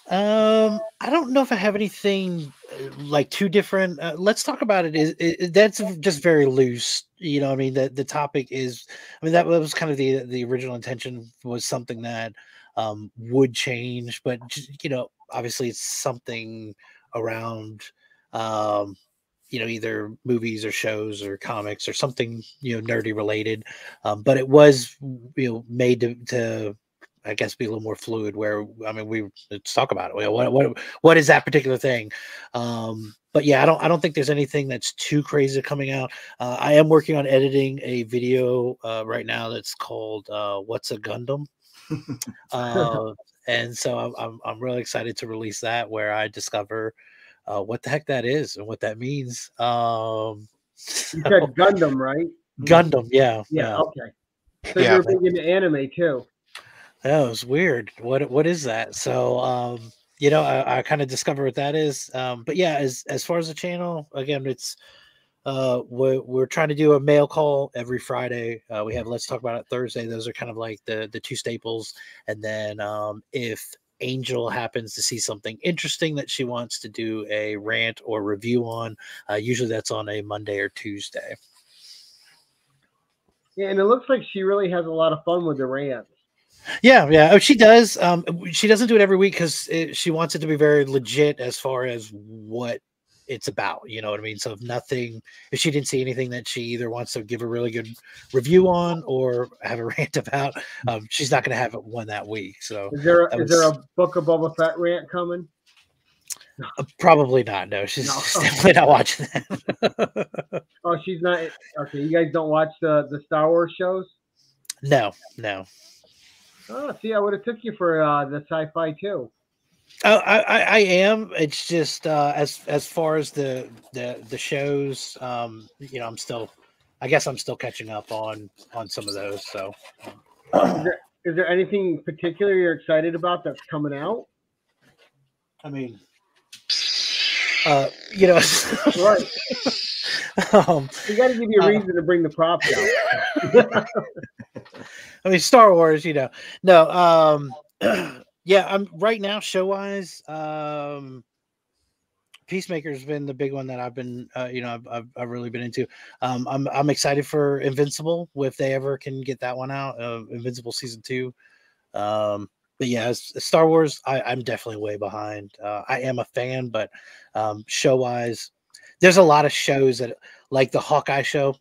I don't know if I have anything like too different. Let's talk about it. That's just very loose. I mean, the topic is, I mean, that was kind of the original intention, was something that would change, but just, obviously it's something around, either movies or shows or comics or something, nerdy related. But it was, made to I guess be a little more fluid, where, I mean, let's talk about it. What is that particular thing? But yeah, I don't think there's anything that's too crazy coming out. I am working on editing a video right now that's called "What's a Gundam?" And so I'm really excited to release that, where I discover what the heck that is and what that means. You said Gundam, right? Gundam, yeah. Okay. So Yeah. you're big into anime too. That was weird. What is that? So you know, I kind of discover what that is. But yeah, as far as the channel, again, it's we're trying to do a mail call every Friday. We have Let's Talk About It Thursday. Those are kind of like the two staples. And then if Angel happens to see something interesting that she wants to do a rant or review on, usually that's on a Monday or Tuesday. Yeah, and it looks like she really has a lot of fun with the rants. Yeah. Oh, she does. She doesn't do it every week because she wants it to be very legit as far as what it's about. You know what I mean? So if she didn't see anything that she either wants to give a really good review on or have a rant about, she's not going to have it one that week. So is there a Book of Boba Fett rant coming? Probably not. No, she's definitely not watching that. Oh, she's not. Okay, you guys don't watch the Star Wars shows? No. Oh, see, I would have took you for the sci-fi too. Oh, I am. It's just as far as the shows, you know, I guess I'm still catching up on some of those. So, is there anything particular you're excited about that's coming out? I mean, you know, right. We got to give you a reason to bring the props out. I mean, Star Wars, you know. No, yeah, I'm right now show wise. Peacemaker's been the big one that I've been, you know, I've really been into. I'm excited for Invincible if they ever can get that one out. Invincible season 2. But yeah, Star Wars, I'm definitely way behind. I am a fan, but show wise, there's a lot of shows that like the Hawkeye show.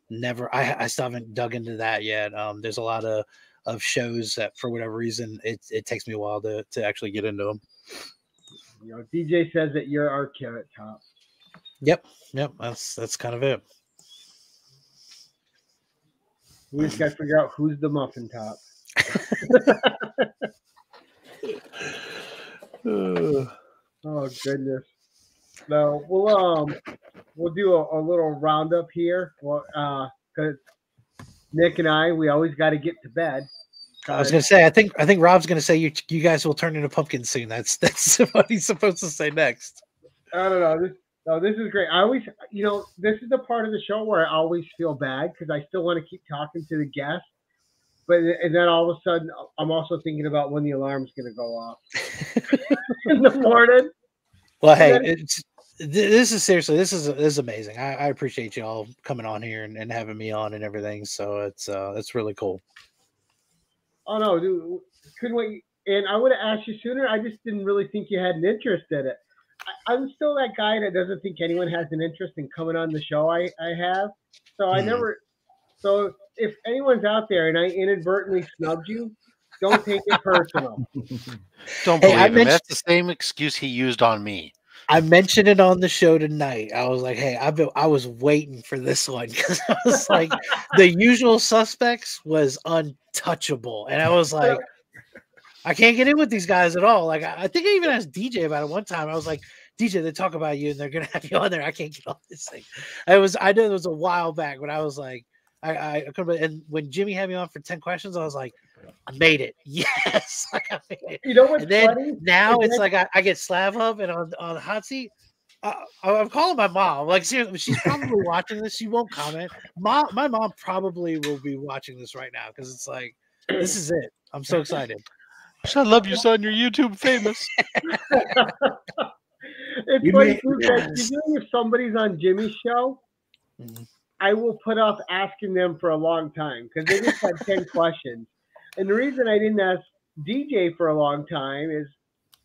I still haven't dug into that yet. There's a lot of shows that for whatever reason it takes me a while to actually get into them. You know, DJ says that you're our Carrot Top. Yep, that's kind of it. We just got to figure out who's the Muffin Top. Oh goodness! No, we'll do a little roundup here. Well, because Nick and we always got to get to bed. I was gonna say, I think Rob's gonna say you guys will turn into pumpkins soon. That's what he's supposed to say next. I don't know. This is great. I always, you know, this is the part of the show where I always feel bad because I still want to keep talking to the guests, and then all of a sudden I'm also thinking about when the alarm's gonna go off in the morning. Well, hey, this is amazing. I appreciate you all coming on here and having me on and everything. So it's really cool. Oh no, dude, couldn't wait. And I would have asked you sooner. I just didn't really think you had an interest in it. I'm still that guy that doesn't think anyone has an interest in coming on the show I have. So I never. So if anyone's out there and I inadvertently snubbed you, don't take it personal. Don't believe him. That's the same excuse he used on me. I mentioned it on the show tonight. I was like, "Hey, I was waiting for this one because I was like, The Usual Suspects was untouchable, and I was like, I can't get in with these guys at all. Like, I think I even asked DJ about it one time. I was like, DJ, they talk about you, and they're gonna have you on there. I can't get on this thing. I know it was a while back, but I was like, I couldn't. And when Jimmy had me on for 10 questions, I was like, I made it. Yes. Like, I made it. You know what's and then funny? now it's like I get Slav Hub and on the hot seat. I'm calling my mom. Like, seriously, she's probably watching this. She won't comment. My mom probably will be watching this right now because it's like, this is it. I'm so excited. I love you, son. You're YouTube famous. It's funny too, that if somebody's on Jimmy's show, I will put off asking them for a long time because they just had 10 questions. And the reason I didn't ask DJ for a long time is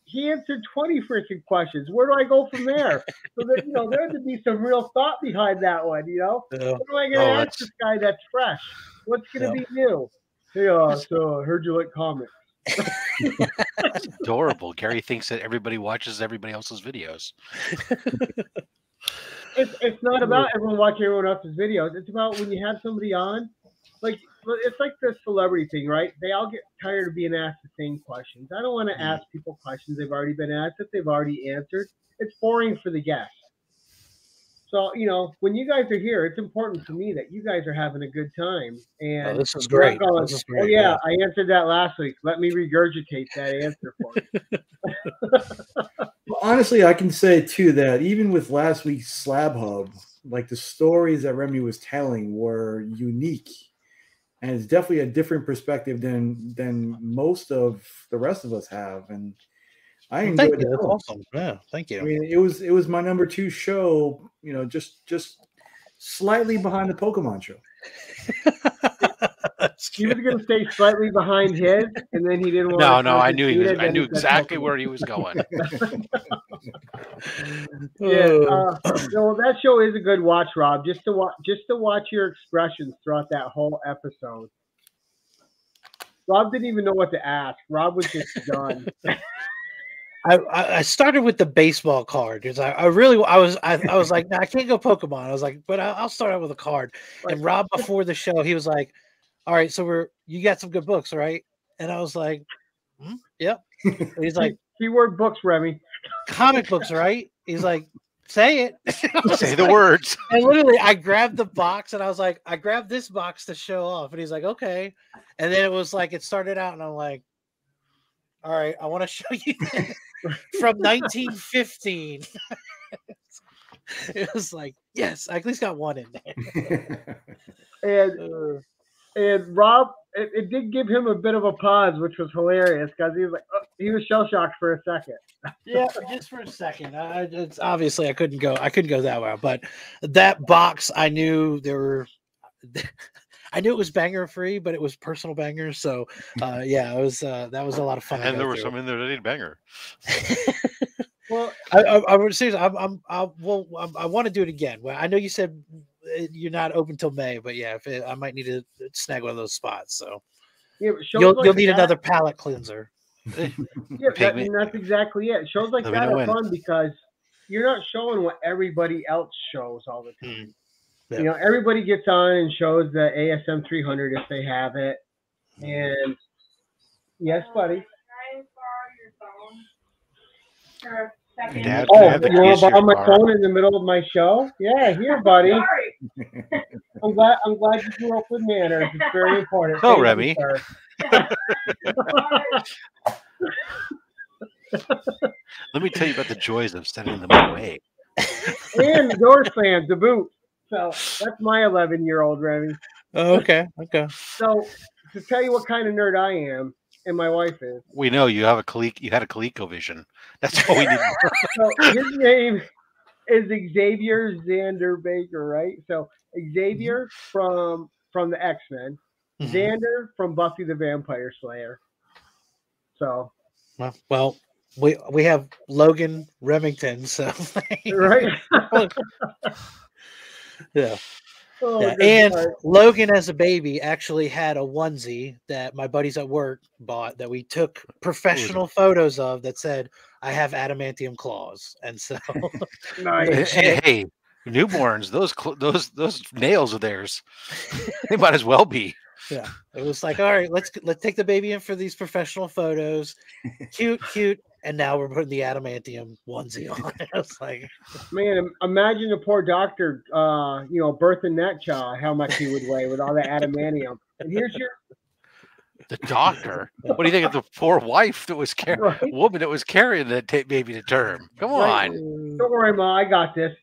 he answered 20 freaking questions. Where do I go from there? So that, you know, there had to be some real thought behind that one, you know? What am I going to ask this guy that's fresh? What's going to be new? Hey, so I heard you like comics. That's adorable. Gary thinks that everybody watches everybody else's videos. It's not about everyone watching everyone else's videos. It's about when you have somebody on like it's like the celebrity thing, right? They all get tired of being asked the same questions. I don't want to ask people questions they've already been asked that they've already answered. It's boring for the guests. So, when you guys are here, it's important for me that you guys are having a good time. Oh, And this is you're not great. going, This is oh, great. yeah, I answered that last week. Let me regurgitate that answer for you. Well, honestly, I can say too that even with last week's Slab Hub, like the stories that Remy was telling were unique, and it's definitely a different perspective than most of the rest of us have. And I Well, enjoyed thank you. it. That's awesome. Yeah, thank I you. mean, it was my number 2 show. Just slightly behind the Pokemon show. He was going to stay slightly behind his, and then he didn't want No, to. no, I knew he was. concede it, I then knew he said exactly Pokemon. where he was going. Yeah, that show is a good watch, Rob. Just to watch your expressions throughout that whole episode. Rob didn't even know what to ask. Rob was just done. I started with the baseball card because I was like, nah, I can't go Pokemon. I was like, but I'll start out with a card. Like, And Rob, before the show, he was like, all right, so you got some good books, right? And I was like, yep. And he's like, keyword books, Remy. comic books, right? He's like, say it. Say the words. And literally, I grabbed the box and I was like, I grabbed this box to show off. And he's like, okay. And then it was like, it started out and I'm like, all right, I want to show you this from 1915. It was like, yes, I at least got one in there. And and Rob, it did give him a bit of a pause, which was hilarious because he was like, he was shell shocked for a second. yeah, just for a second. It's obviously I couldn't go that well, but that box I knew there were. I knew it was banger free, but it was personal bangers. So, yeah, it was that was a lot of fun. And there were some in there that didn't banger. Well, I would seriously, I want to do it again. Well, I know you said you're not open till May, but yeah, I might need to snag one of those spots. So, yeah, you'll need another palate cleanser. Yeah, that's exactly it. Shows like that are fun because you're not showing what everybody else shows all the time. Yeah. Everybody gets on and shows the ASM 300 if they have it. And yes, buddy. Can I borrow your phone for a second? Dad, you want to borrow my phone in the middle of my show? Yeah, here, buddy. Sorry. I'm glad you grew up with manners. It's very important. Oh, Remy. Let me tell you about the joys of sending them away. And the Doors fans, the boot. So that's my 11-year-old Remy. Oh, okay. So to tell you what kind of nerd I am, and my wife is. We know you have you had a ColecoVision. That's what we need. So his name is Xavier Xander Baker, right? So Xavier from the X-Men, Xander from Buffy the Vampire Slayer. So well, we have Logan Remington, so right. Yeah. Oh, yeah. And Logan as a baby actually had a onesie that my buddies at work bought that we took professional photos of that said, I have adamantium claws. And so nice. Hey, newborns, those nails of theirs, they might as well be. Yeah. It was like, all right, let's take the baby in for these professional photos. Cute. And now we're putting the adamantium onesie on. I was like, man, imagine the poor doctor, birthing that child, how much he would weigh with all that adamantium. And here's the doctor. What do you think of the poor wife that was woman that was carrying that baby to term? Come on. Don't worry, Ma, I got this.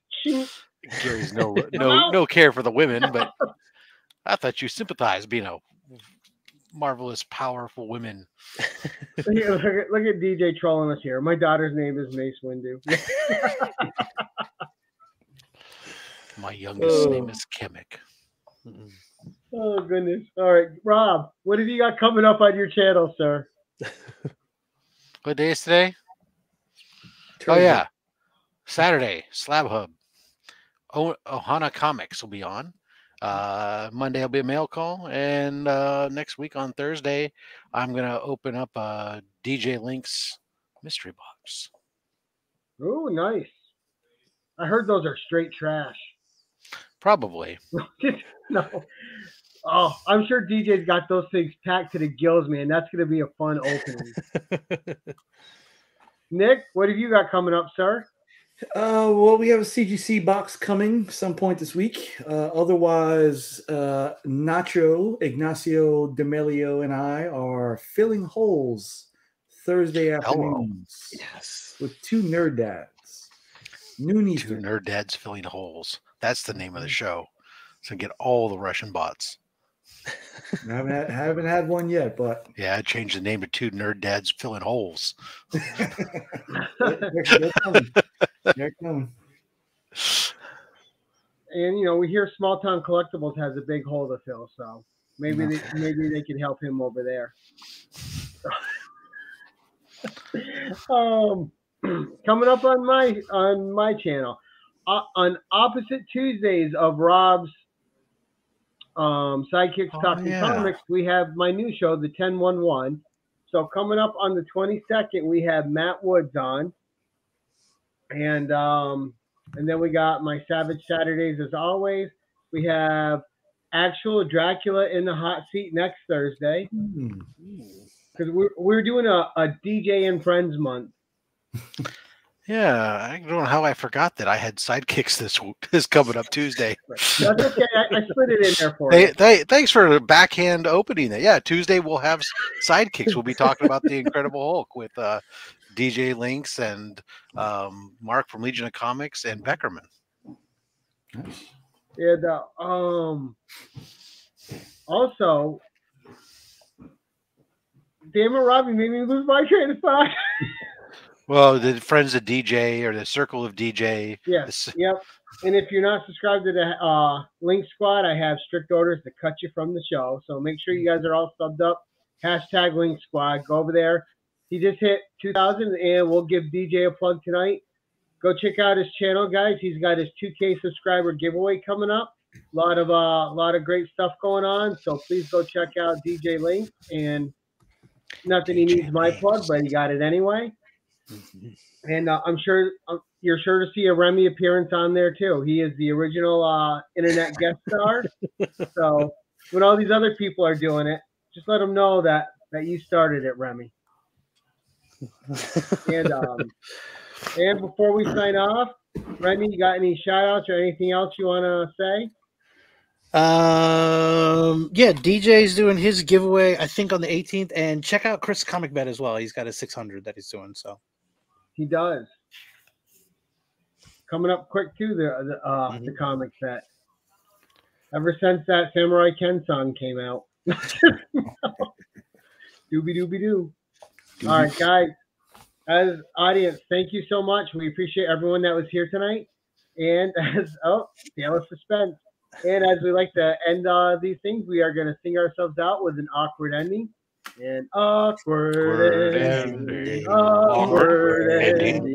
Gary's no care for the women, but I thought you sympathized being a marvelous, powerful women. Look at DJ trolling us here. My daughter's name is Mace Windu. My youngest name is Kemek. Oh, goodness. All right, Rob, what have you got coming up on your channel, sir? What day is today? Oh, yeah. Saturday, Slab Hub. Ohana Comics will be on. Monday will be a mail call, and next week on Thursday I'm gonna open up a DJ Link's mystery box. Oh, nice. I heard those are straight trash. Probably. No. Oh, I'm sure DJ's got those things packed to the gills, man. That's going to be a fun opening. Nick, what have you got coming up, sir? Well, we have a CGC box coming some point this week. Otherwise, Nacho, Ignacio D'Amelio, and I are filling holes Thursday afternoons. Yes. With two nerd dads. Noon Two Eastern. nerd dads filling holes. That's the name of the show. So get all the Russian bots. I haven't had one yet, but Yeah, I changed the name to Two Nerd Dads Filling Holes. they're coming. They're coming. And we hear Small Town Collectibles has a big hole to fill, so maybe they can help him over there. Coming up on my channel, on opposite Tuesdays of Rob's Sidekicks Talking Comics, we have my new show, the 1011. So coming up on the 22nd, we have Matt Woods on, and then we got my Savage Saturdays as always. We have actual Dracula in the hot seat next Thursday because we're doing a DJ and Friends month. Yeah, I don't know how I forgot that I had sidekicks this coming up Tuesday. That's okay. I slid it in there for you. Thanks for the backhand opening that. Yeah, Tuesday we'll have sidekicks. We'll be talking about the Incredible Hulk with DJ Lynx and Mark from Legion of Comics and Beckerman. And also, damn it, Robbie made me lose my train of thought. Well, the Friends of DJ or the Circle of DJ. Yes, yep. And if you're not subscribed to the Link Squad, I have strict orders to cut you from the show. So make sure you guys are all subbed up. Hashtag Link Squad. Go over there. He just hit 2,000, and we'll give DJ a plug tonight. Go check out his channel, guys. He's got his 2K subscriber giveaway coming up. A lot of great stuff going on. So please go check out DJ Link. And not that he needs my plug, but he got it anyway. And I'm sure you're sure to see a Remy appearance on there too. He is the original internet guest star. So when all these other people are doing it, just let them know that you started it, Remy. And before we sign off, Remy, you got any shout outs or anything else you want to say? Yeah, DJ's doing his giveaway, I think, on the 18th, and check out Chris Comic Bet as well. He's got a 600 that he's doing. So he does. Coming up quick too, the comic bet. Ever since that Samurai Ken song came out. Doobie doobie doo. All right, guys. As audience, thank you so much. We appreciate everyone that was here tonight. And Tale of Suspense. And as we like to end these things, we are going to sing ourselves out with an awkward ending. An awkward ending. Awkward ending.